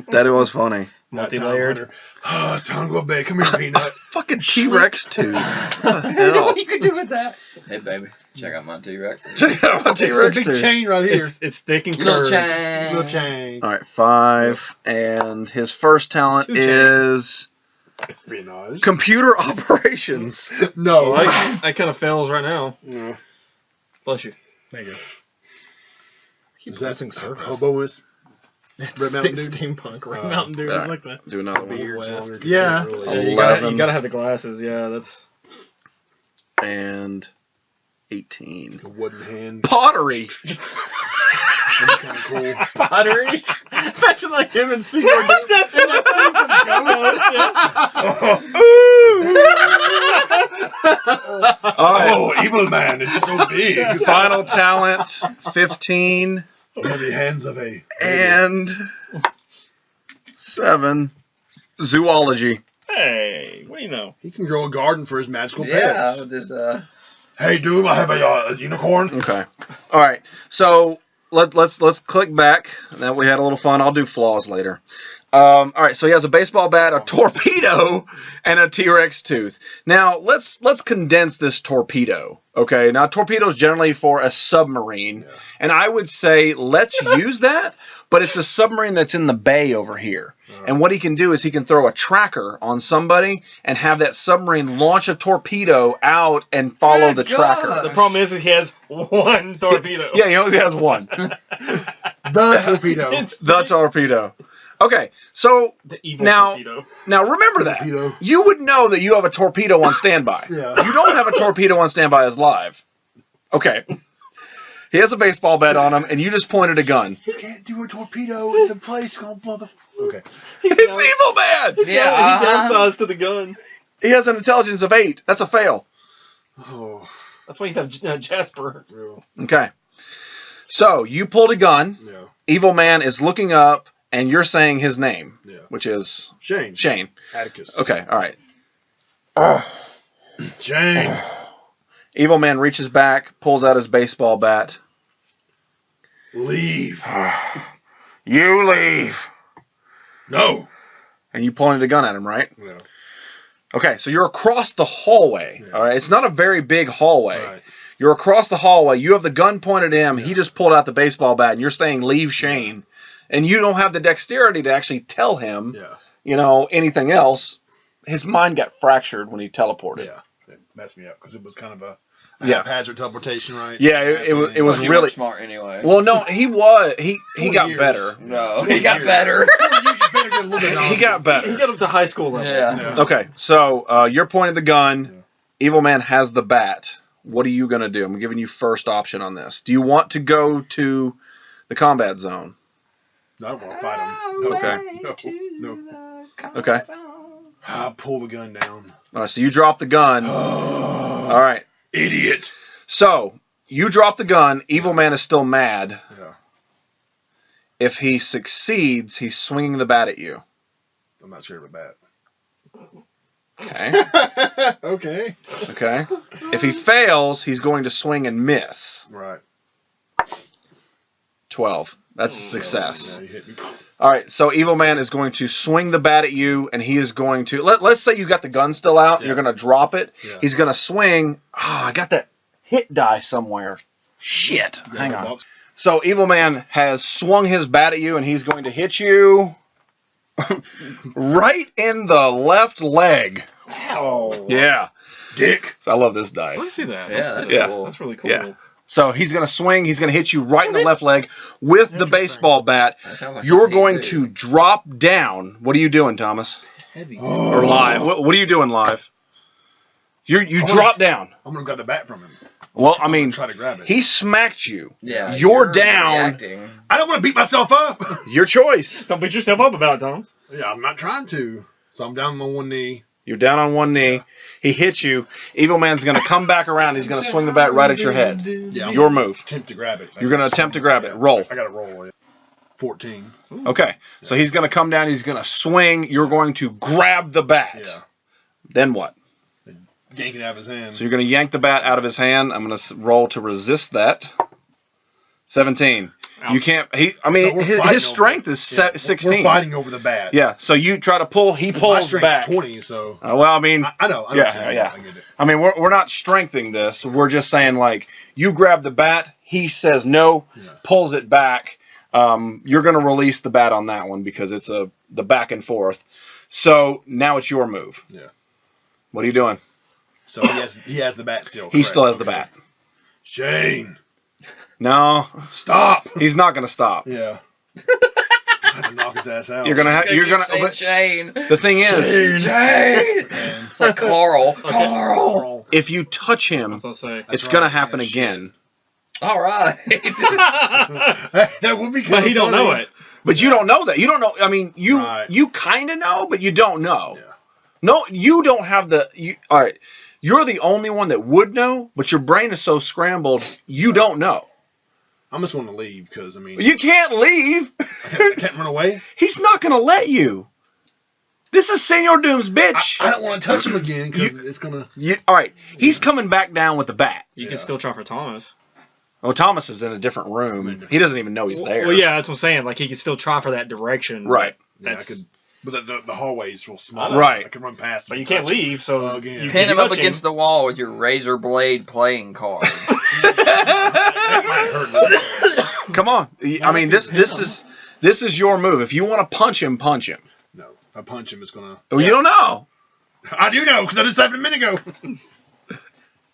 That was funny. Multi-layered. Oh, it's time to go to bed. Come here, Peanut. Fucking T-Rex tooth. What the I don't know hell? what you could do with that. Hey, baby, check out my T-Rex. Check out my It's a T-Rex big tooth. chain right here. It's thick and Little curved. chain. Little chain. All right, 5, and his first talent Two chains. is Espionage. computer operations. No. That kind of fails right now. No. Bless you. Thank you. Keep Is that pressing surface. Hoboist? It's Red Mountain Dew? steampunk. Red Oh. Mountain Dew. I Alright. like that. Do another one. Beard's West. longer. Yeah. Really. Yeah, you 11. gotta have the glasses. Yeah, that's. And 18. A wooden hand. Pottery. That'd be kind of cool. Pottery. Imagine like him and Seymour. That's in that All right. Oh, evil man, it's so big. Final talent, 15. The hands of a. And 7. Zoology. Hey, what do you know? He can grow a garden for his magical Yeah, pets. just Hey, dude, I have a unicorn. Okay. All right. So let's click back. Now we had a little fun. I'll do flaws later. All right. So he has a baseball bat, a torpedo, and a T-Rex tooth. Now let's condense this torpedo. Okay. Now torpedo is generally for a submarine, and I would say let's use that. But it's a submarine that's in the bay over here. And what he can do is he can throw a tracker on somebody and have that submarine launch a torpedo out and follow the tracker. The problem is he has one torpedo. Yeah, he only has one. The torpedo. It's The torpedo. Okay, so the evil Now- torpedo. now remember that. Torpedo. You would know that you have a torpedo on standby. Yeah. You don't have a torpedo on standby as live. Okay. He has a baseball bat on him, and you just pointed a gun. You can't do a torpedo in the place called mother. Okay. It's Evil Man! Yeah, he downsized to the gun. He has an intelligence of 8. That's a fail. Oh, That's why you have Jasper. real. Okay. So, you pulled a gun. Yeah. Evil Man is looking up, and you're saying his name, Yeah. which is Shane. Shane. Atticus. Okay, all right. Shane. Evil Man reaches back, pulls out his baseball bat. Leave. You leave. No. And you pointed a gun at him, right? Yeah. Okay, so you're across the hallway. Yeah. All right, it's not a very big hallway. Right. You're across the hallway. You have the gun pointed at him. He just pulled out the baseball bat, and you're saying leave Shane. And you don't have the dexterity to actually tell him, Yeah. anything else. His mind got fractured when he teleported. Yeah. It messed me up because it was kind of a Yeah. haphazard teleportation, right? Yeah, it was he really was smart anyway. well. No, he got years. better. No, he got better. He got better. He got up to high school level. Yeah. Yeah. Okay, so you're pointing the gun. Evil Man has the bat. What are you gonna do? I'm giving you first option on this. Do you want to go to the combat zone? No, I don't want to fight him. Okay. No. Okay. I'll pull the gun down. All right, so you drop the gun. Oh, All right. idiot. So you drop the gun. Evil Man is still mad. Yeah. If he succeeds, he's swinging the bat at you. I'm not scared of a bat. Okay. Okay. Okay. If he fails, he's going to swing and miss. Right. 12. That's a success. Yeah, you hit me. All right, so Evil Man is going to swing the bat at you, and he is going to... Let's say you got the gun still out, and you're going to drop it. Yeah. He's going to swing... I got that hit die somewhere. Shit. Hang Yeah, on. box. So Evil Man has swung his bat at you, and he's going to hit you right in the left leg. Ow. Yeah. Dick. So I love this I want to dice. see that. Yeah, that's Yeah. cool. That's really cool. Yeah. So he's going to swing. He's going to hit you right in the left leg with the baseball bat. That sounds like You're something going you to do. drop down. What are you doing, Thomas? Heavy. Oh. Or live? What are you doing live? You wanna- drop down. I'm going to grab the bat from him. Well, I mean, Try to grab it. he smacked you. Yeah. You're down. Reacting. I don't want to beat myself up. Your choice. Don't beat yourself up about it, Thomas. Yeah, I'm not trying to. So I'm down on one knee. You're down on one knee. He hits you. Evil Man's going to come back around. He's going to swing the bat right at your head. Yeah, I'm Your move. attempt to grab it. You're going to attempt to grab it. Roll. I got to roll. 14. Okay. So he's going to come down. He's going to swing. You're going to grab the bat. Yeah. Then what? Yank it out of his hand. So you're going to yank the bat out of his hand. I'm going to roll to resist that. 17. Ouch. You can't. So we're His fighting strength over- is yeah, 16. We're fighting over the bat. Yeah. So you try to pull. He My pulls strength's back. 20, so Well, I mean, I know. Yeah, what you're saying. yeah. I get it. I mean, we're not strengthening this. We're just saying like you grab the bat. He says no, Yeah. pulls it back. You're going to release the bat on that one because it's the back and forth. So now it's your move. Yeah. What are you doing? So he has the bat still. He correct. still has the Okay. bat. Shane, No, stop. he's not going to stop. Yeah. I have to knock his ass out. You're gonna have. You're gonna. Saying Shane. The thing is, Shane. Man. It's like Carl. Carl. if you touch him, That's what I say. it's That's gonna right. happen Yeah, again. All right. That would be. But he don't know it. But you don't know that. You don't know. I mean, you Right. you kind of know, but you don't know. Yeah. No, you don't have the. All right, you're the only one that would know, but your brain is so scrambled, you don't know. I'm just going to leave because You can't leave. I can't run away. He's not gonna let you. This is Senor Doom's bitch. I don't want to touch him again because it's gonna. All right, he's coming back down with the bat. You Yeah. can still try for Thomas. Well, Thomas is in a different room. He doesn't even know he's there. Well, yeah, that's what I'm saying. Like, he can still try for that direction. Right. Yeah, I That's- could. But the hallway is real small. Right. I can run past him. But you and can't touch him. leave, so Again. you Pin can him up touch against the wall with your razor blade playing cards. That might hurt a little. Come on. I mean, this is your move. If you want to punch him, punch him. No, if I punch him, it's gonna. Well, you don't know. I do know because I just happened a minute ago.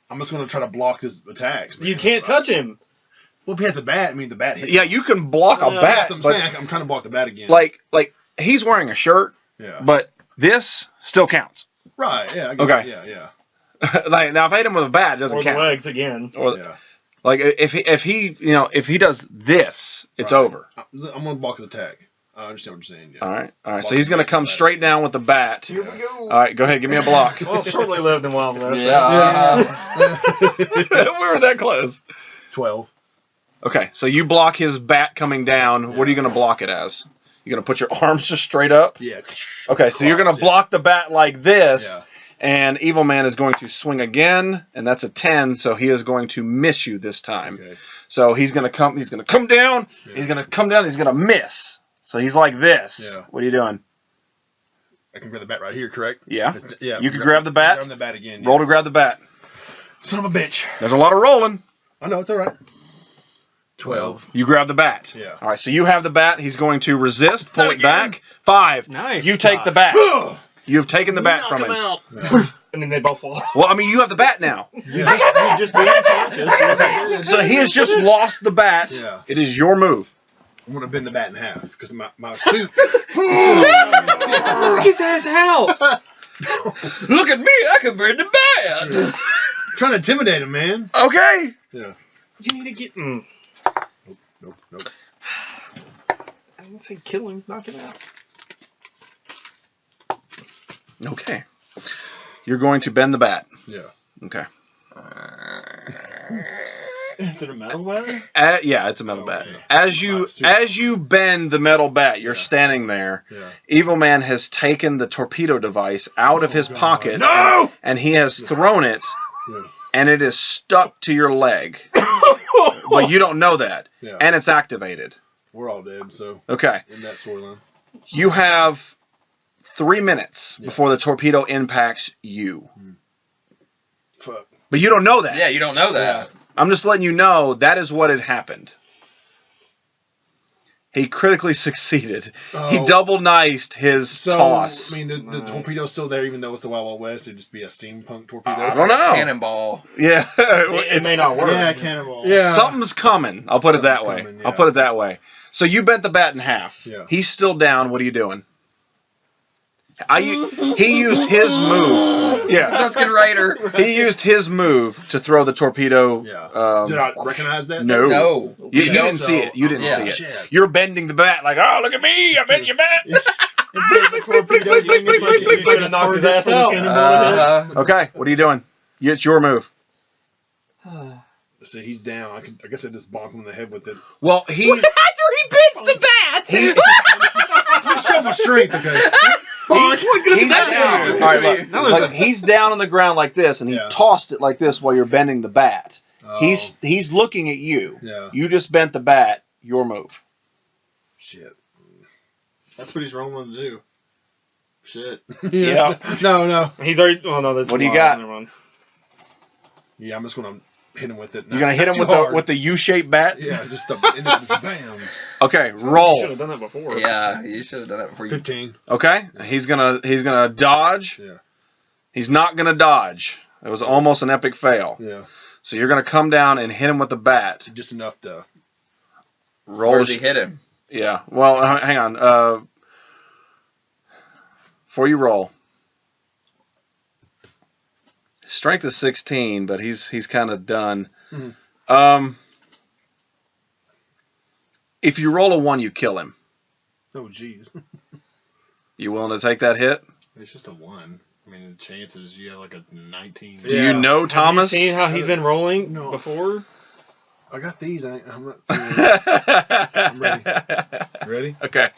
I'm just gonna try to block his attacks. You can't touch him. Well, if he has the bat, the bat hits. Yeah, you can block a Yeah, bat, That's what I'm but saying. I'm trying to block the bat again. like he's wearing a shirt, Yeah. but this still counts. Right. Yeah. I get Okay. it. Yeah. Like now, if I hit him with a bat, it doesn't Or the count. legs again. Or Yeah. like if he does this, it's Right. over. I'm gonna block his attack. I understand what you're saying. Yeah. All right. So Block he's the gonna bat come with the straight bat. down with the bat. Here we go. All right, go ahead, give me a block. Well, shortly lived and wild west. Yeah. We were that close. 12. Okay, so you block his bat coming down. What are you going to block it as? You're going to put your arms just straight up? Yeah. Okay, so you're going to Cross, block the bat like this, Yeah. and Evil Man is going to swing again, and that's a 10, so he is going to miss you this time. Okay. So he's going to come down, Yeah. he's going to come down, he's going to miss. So he's like this. Yeah. What are you doing? I can grab the bat right here, correct? Yeah. If it's- yeah. You can grab the bat? Grab the bat again. Roll to grab the bat. Son of a bitch. There's a lot of rolling. I know, it's all right. 12. You grab the bat. Yeah. All right, so you have the bat. He's going to resist, pull Not it again. back. 5. Nice. You take the bat. You've taken the bat from him. Yeah. And then they both fall. Well, I mean, you have the bat now. You just be unconscious. So he has just lost the bat. Yeah. It is your move. I'm gonna bend the bat in half because my suit. Knock his ass out. Look at me, I can bend the bat. Trying to intimidate him, man. Okay. Yeah. You need to get. Nope. I didn't say kill him. Knock him out. Okay. You're going to bend the bat. Yeah. Okay. Is it a metal bat? Yeah, it's a metal bat. Okay. As you bend the metal bat, you're Yeah. standing there. Yeah. Evil Man has taken the torpedo device out of his God. pocket. No! And he has thrown it, Yeah. and it is stuck to your leg. But you don't know that. Yeah. And it's activated. We're all dead, so Okay. in that storyline. You have 3 minutes Yeah. before the torpedo impacts you. Fuck. But you don't know that. Yeah, you don't know that. I'm just letting you know that is what had happened. He critically succeeded. He Oh. double-niced his So, toss. I mean, the Nice. torpedo's still there, even though it's the Wild Wild West. It'd just be a steampunk torpedo. I don't know. Cannonball. Yeah. It may not work. Yeah, cannonball. Something's coming. I'll put it that way. Something's coming, I'll yeah. put it that way. So you bent the bat in half. Yeah. He's still down. What are you doing? He used his move. Yeah. Tuscan Raider. He used his move to throw the torpedo. Yeah. Did I recognize that? No. No. You Yeah, didn't so- see it. You didn't Yeah. see it. Shit. You're bending the bat like, oh, look at me. I bent your bat. It's like the torpedo thing. It's like He's gonna knock his ass out. Okay. What are you doing? It's your move. See, he's down. I guess I just bonk him in the head with it. Well, he After he bends the bat. Let me show my strength, okay? he's down. All right, look. Now there's Like, he's down on the ground like this, and he Yeah. tossed it like this while you're bending the bat. Oh, He's looking at you. Yeah. You just bent the bat. Your move. Shit. That's what he's rolling to do. Shit. Yeah. No. He's already. Oh no, that's. What do you wild. got? Never mind. Yeah, I'm just gonna hit him with it. You're gonna hit him with the U-shaped bat. Yeah, just bam. Okay, You should roll. have done that before. Yeah, you should have done it before you. 15. Okay, he's gonna dodge. Yeah. He's not gonna dodge. It was almost an epic fail. Yeah. So you're gonna come down and hit him with the bat. Just enough to. Roll. Where does he hit him? Yeah. Well, hang on. Before you roll, his strength is 16, but he's kind of done. Mhm. If you roll a 1, you kill him. Oh, jeez. You willing to take that hit? It's just a 1. I mean, the chances you have like a 19. Do you know Thomas? Have you seen how he's been rolling No. before? I got these. I'm not. I'm ready. Ready? Okay.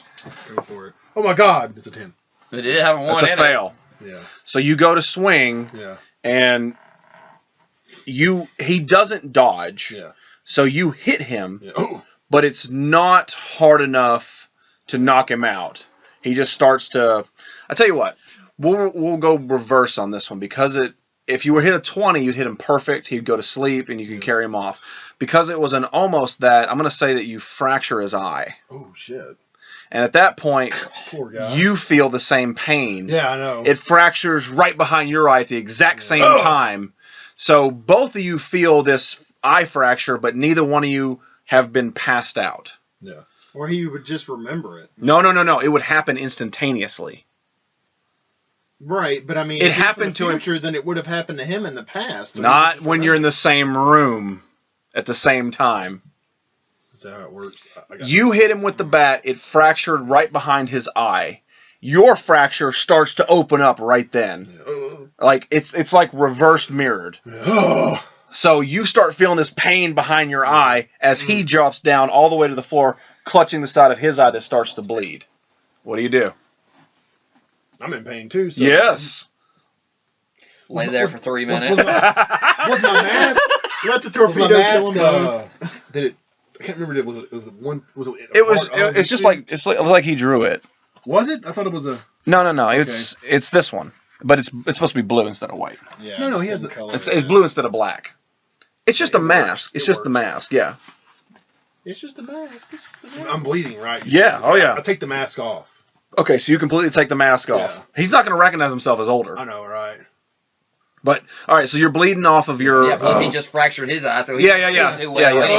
Go for it. Oh my God! It's a 10. It did have a 1 That's in a it. fail. Yeah. So you go to swing, Yeah. and he doesn't dodge. Yeah. So you hit him, Yeah. Oh. but it's not hard enough to knock him out. He just starts to. I tell you what, we'll go reverse on this one because if you were hit a 20, you'd hit him perfect. He'd go to sleep, and you can carry him off. Because it was an almost that, I'm going to say that you fracture his eye. Oh shit. And at that point, Poor guy. you feel the same pain. Yeah, I know. It fractures right behind your eye at the exact same Oh. time. So both of you feel this eye fracture, but neither one of you have been passed out. Yeah. Or he would just remember it. No. It would happen instantaneously. Right, but I mean, It if it's happened in to the him- future, then it would have happened to him in the past. Not when you're in the same room at the same time. That's how it works. I got You hit him with the bat. It fractured right behind his eye. Your fracture starts to open up right then. Yeah. Like it's like reversed mirrored. Oh. So you start feeling this pain behind your eye as he drops down all the way to the floor, clutching the side of his eye that starts to bleed. What do? I'm in pain too. So. Yes. Lay there for 3 minutes. Was my mask? Let the Was my torpedo kill mask? them both. Did it? I can't remember. Was it one? Was it? It's just like like he drew it. Was it? I thought it was a. No. It's this one, but it's supposed to be blue instead of white. Yeah, No, he just has didn't the- color It's it. blue instead of black. It's just It a mask. works. It's It just the works. mask. Yeah. It's just a mask. It's just a mask. I'm bleeding, right? Yeah, oh, yeah. I take the mask off. Okay, so you completely take the mask off. Yeah. He's not going to recognize himself as older. I know, right? But all right, so you're bleeding off of your. Yeah, plus he just fractured his eye, so he Yeah. can't see too well. Yeah. anyway.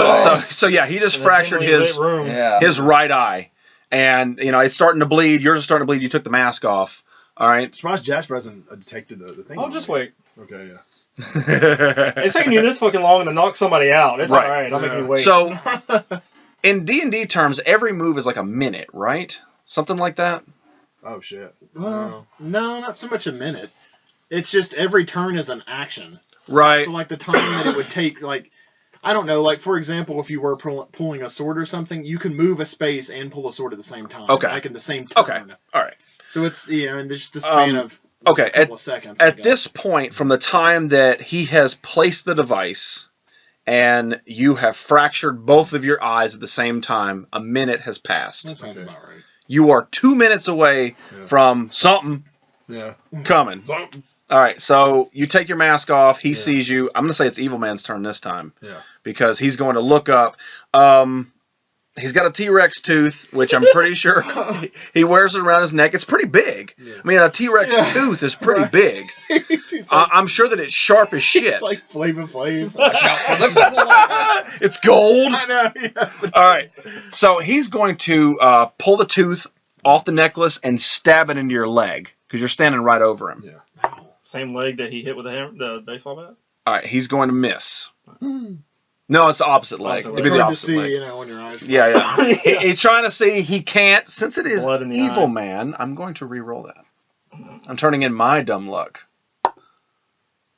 So he just In a fractured dimly his lit room. Yeah. his right eye, and it's starting to bleed. Yours is starting to bleed. You took the mask off. All right. Surprised Jasper hasn't detected the thing. Oh, on just me. wait. Okay, yeah. It's taking you this fucking long to knock somebody out. It's Right. all right. I'm making you wait. So, in D&D terms, every move is like a minute, right? Something like that. Oh shit. Well, no, not so much a minute. It's just every turn is an action. Right. So, like, the time that it would take, like, I don't know, like, for example, if you were pulling a sword or something, you can move a space and pull a sword at the same time. Okay. Like, in the same turn. Okay. All right. So it's, in just the span of Okay. a couple of seconds. I At guess. this point, from the time that he has placed the device and you have fractured both of your eyes at the same time, a minute has passed. That sounds Okay. about right. You are 2 minutes away Yeah. from something Yeah. coming. Something. All right, so you take your mask off. He Yeah. sees you. I'm going to say it's Evil Man's turn this time Yeah. because he's going to look up. He's got a T-Rex tooth, which I'm pretty sure he wears it around his neck. It's pretty big. Yeah. I mean, a T-Rex Yeah. tooth is pretty Right. big. It's like, I'm sure that it's sharp as shit. it's like Flavor Flav. It's gold. I know, yeah. All right, so he's going to pull the tooth off the necklace and stab it into your leg because you're standing right over him. Yeah. Same leg that he hit with the baseball bat. All right, he's going to miss. No, it's the opposite leg. Opposite It'd leg. be the Hard to opposite see, leg. when your eyes. Yeah, yeah. He's trying to see. He can't. Since it is Blood in the Evil eye. Man, I'm going to re-roll that. I'm turning in my dumb luck.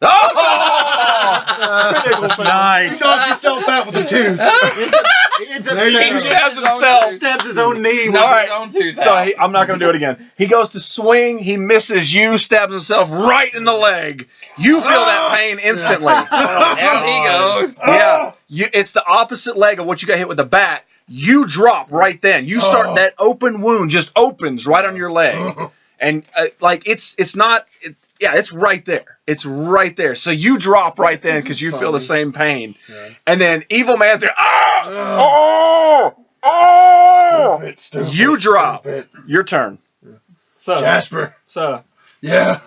Oh! Critical fail. Nice. You knocked yourself out with a tooth. Is It's There you a go. He stab. stabs himself. Stabs his own knee. Knocked All his own tooth So out. I'm not going to do it again. He goes to swing. He misses you. Stabs himself right in the leg. You feel that pain instantly. Down he goes. Yeah. It's the opposite leg of what you got hit with the bat. You drop right then. You start that open wound just opens right on your leg, and like it's not. It's right there. It's right there. So you drop right then because you feel the same pain, and then Evil Man's there. Oh! Stupid, You drop. stupid. Your turn. So, Jasper. so Yeah.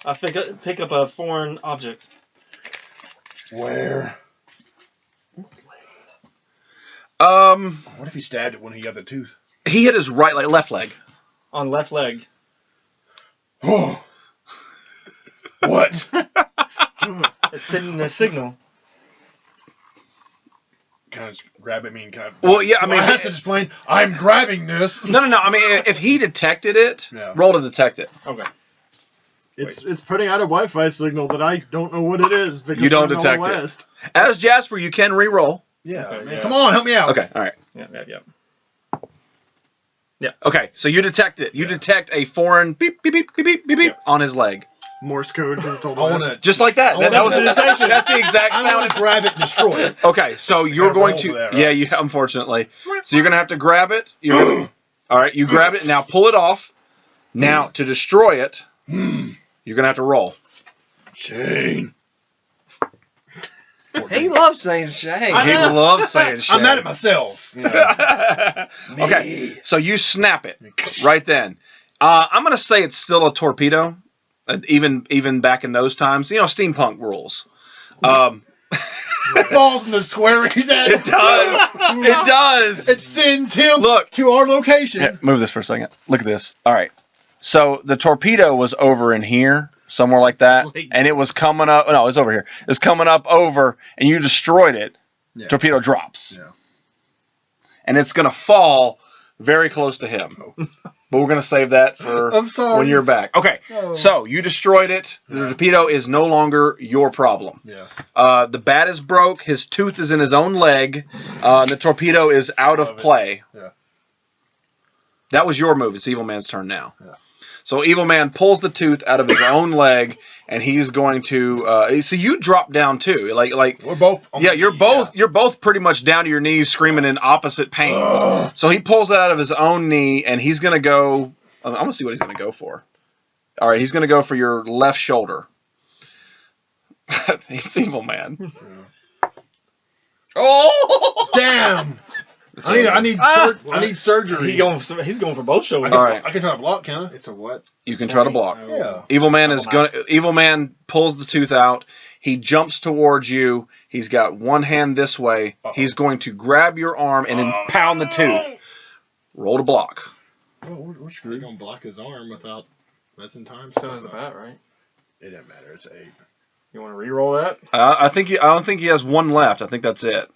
I pick up a foreign object. Where? What if he stabbed it when he got the tooth? He hit his left leg. On left leg. Oh. What? It's sending a signal. Can I just grab it? I mean, can I? Well, yeah. I Do mean, I have to explain. I'm grabbing this. no. I mean, if he detected it, roll to detect it. Okay. It's putting out a Wi-Fi signal that I don't know what it is. Because You don't we're in the detect it. West. As Jasper, you can re-roll. Yeah. Okay, Man, yeah. come on, help me out. Okay. All right. Yeah. Okay. So you detect it. You detect a foreign beep beep beep beep beep beep beep on his leg. Morse code because it's all I want West. to. Just like that. Oh, That was that's the detection. that's the exact I sound. want to grab it and destroy it. Okay, so you're gotta going roll to for that, right? yeah, you unfortunately. So you're gonna have to grab it. You're gonna, all right, you grab it now. Pull it off. Now to destroy it, you're gonna have to roll. Shane. He loves saying Shane. He loves saying shit. I'm mad at myself. Okay, so you snap it right then. I'm gonna say it's still a torpedo, even back in those times. You know, steampunk rules. Falls in the square he's at. It does. It does. It sends him Look. to our location. Yeah, move this for a second. Look at this. All right. So the torpedo was over in here, somewhere like that, and it was coming up. No, it's over here. It's coming up over, and you destroyed it. Yeah. Torpedo drops. Yeah. And it's going to fall very close to him. But we're going to save that for I'm sorry. when you're back. Okay. Oh. So you destroyed it. The torpedo is no longer your problem. Yeah. The bat is broke. His tooth is in his own leg. The torpedo is out of play. Yeah. That was your move. It's Evil Man's turn now. Yeah. So Evil Man pulls the tooth out of his own leg, and he's going to. So you drop down too, like. We're both. Yeah, you're both pretty much down to your knees, screaming in opposite pains. So he pulls it out of his own knee, and he's gonna go. I'm gonna see what he's gonna go for. All right, he's gonna go for your left shoulder. It's Evil Man. Oh! Damn. I need surgery. He's going for both shoulders. All right. I can try to block, can I? It's a what? You can try to block. Yeah. Evil Man pulls the tooth out. He jumps towards you. He's got one hand this way. He's going to grab your arm and then pound the tooth. Roll to block. Oh, we're You're screwed. gonna block his arm without missing time. So is the bat, right? It doesn't matter. It's 8. You want to re-roll that? I don't think he has one left. I think that's it.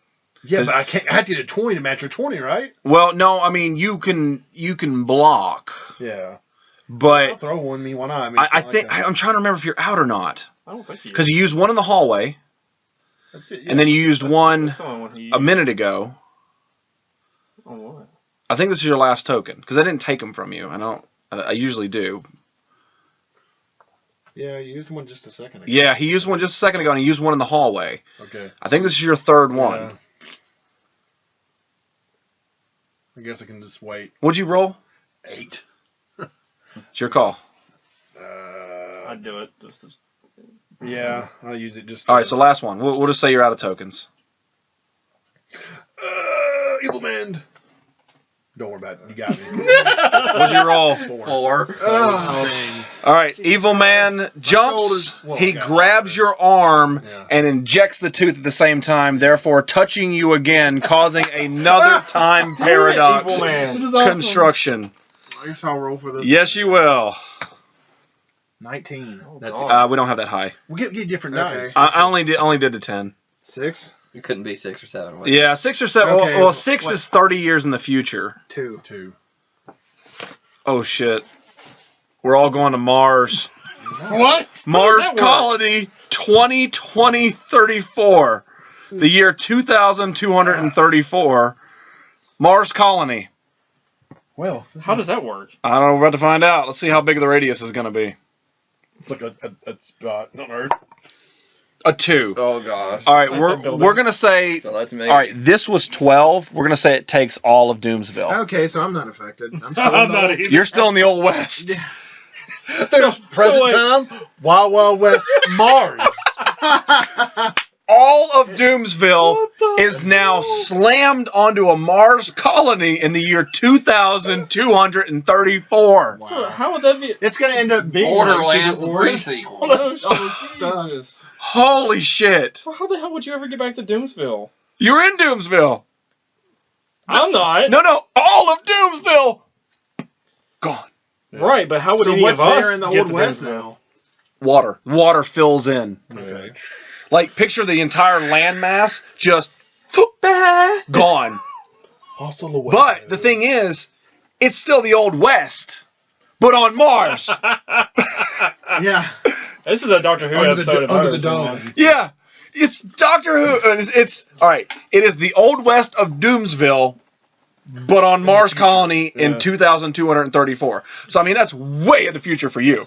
Yeah, but I have to get a 20 to match your 20, right? Well, no, I mean you can block, Yeah. I'll but throw one. Me, why not? I mean, I think I'm trying to remember if you're out or not I don't think he is. because you used one in the hallway that's it. Yeah. and then you used one That's the only one he a minute ago. On what? I think this is your last token because I didn't take them from you. I usually do. Yeah, you used one just a second ago. Yeah, he used one just a second ago and he used one in the hallway. Okay. I think this is your third one. Yeah. I guess I can just wait. What'd you roll? 8. It's your call. I'd do it. Yeah, I'll use it just. All right, so last one. We'll just say you're out of tokens. Evil Man. Don't worry about it. You got me. What'd you roll? 4. All right, Evil Man jumps. shoulders- well, He okay. grabs your arm Yeah. and injects the tooth at the same time, therefore touching you again, causing another time paradox Evil Man. This is awesome. construction. I guess I'll roll for this. Yes, you will. 19. That's God. We don't have that high. we get different Okay. dice. I only did the 10. 6. It couldn't be 6 or 7. was it? Yeah, 6 or 7. Okay, Well, 6 what- is 30 years in the future. 2. 2. Oh shit. We're all going to Mars. What? Mars that work? Colony 2020-34. The year 2234. Mars colony. Well, How does that work? I don't know. We're about to find out. Let's see how big the radius is going to be. it's like a spot on Earth. A 2. Oh gosh. All right, Like we're that building. going to say. So let's make. All right, this was 12. We're going to say it takes all of Doomsville. Okay, so I'm not affected. I'm still I'm in the not old- either. You're still in the Old West. There's present wait. time, Wild Wild West, Mars. All of Doomsville is now slammed onto a Mars colony in the year 2234. So how would that be? It's gonna end up being Borderlands like 3 Super sequel. Oh, Almost does. Holy shit. So how the hell would you ever get back to Doomsville? You're in Doomsville. I'm not. No, all of Doomsville. Gone. Right, but how would So any what's of us there in the get Old to West Doomsville? now? Water. Water fills in. Okay. Like, picture the entire landmass just gone. Hustle away. But the thing is, it's still the Old West, but on Mars. Yeah. This is a Doctor Who Under the episode. do- under the dome. Yeah, it's Doctor Who. It's all right. It is the Old West of Doomsville, but on Mars colony in Yeah. 2234. So I mean, that's way in the future for you.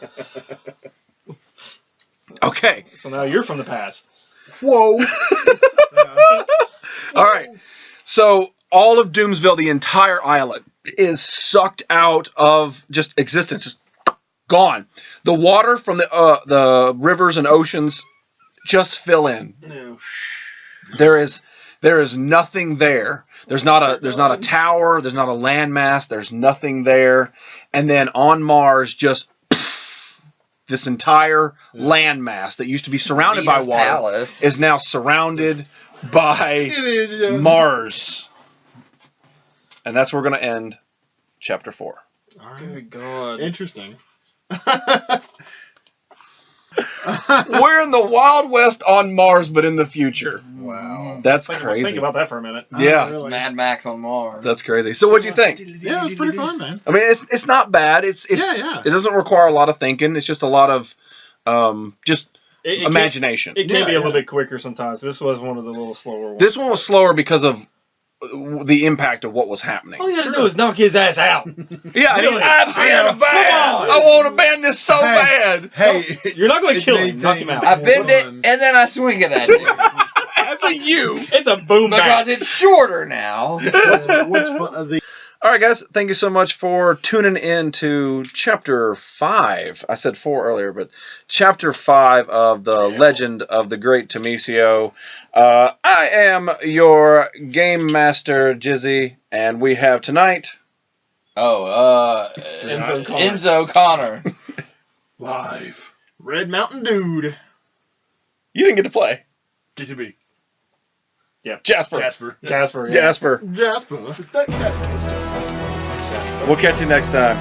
Okay. So now you're from the past. Whoa. All right. So all of Doomsville, the entire island, is sucked out of just existence. Just gone. The water from the rivers and oceans just fill in. No. There is nothing there. There's not a tower. There's not a landmass. There's nothing there. And then on Mars, just this entire landmass that used to be surrounded by Venus water Palace. is now surrounded by Mars. And that's where we're going to end chapter 4. All right. Good God. Interesting. We're in the Wild West on Mars, but in the future. Wow. That's Think crazy. about that for a minute. Yeah. It's Mad Max on Mars. That's crazy. So what'd you think? Yeah, it was pretty fun, man. I mean, it's not bad. It's Yeah. It doesn't require a lot of thinking. It's just a lot of just It imagination. It can Yeah, be a little yeah. bit quicker sometimes. This was one of the little slower ones. This one was slower because of the impact of what was happening. All you had to do is knock his ass out. Yeah, I Really? I ban on. I want to ban this so Hey. bad. Hey, You're not going to It kill made him. Knock him things- out. I bend it One. and then I swing it at you That's a you. It's a boom because back. it's shorter now. what's fun? All right, guys. Thank you so much for tuning in to Chapter 5. I said 4 earlier, but Chapter 5 of The Legend of the Great Thomasio. I am your Game Master, Jizzy, and we have tonight... Enzo Connor. Live. Red Mountain Dude. You didn't get to play. DTB. Jasper. Jasper. Jasper. Yeah. Jasper. Jasper. Is that Jasper? We'll catch you next time.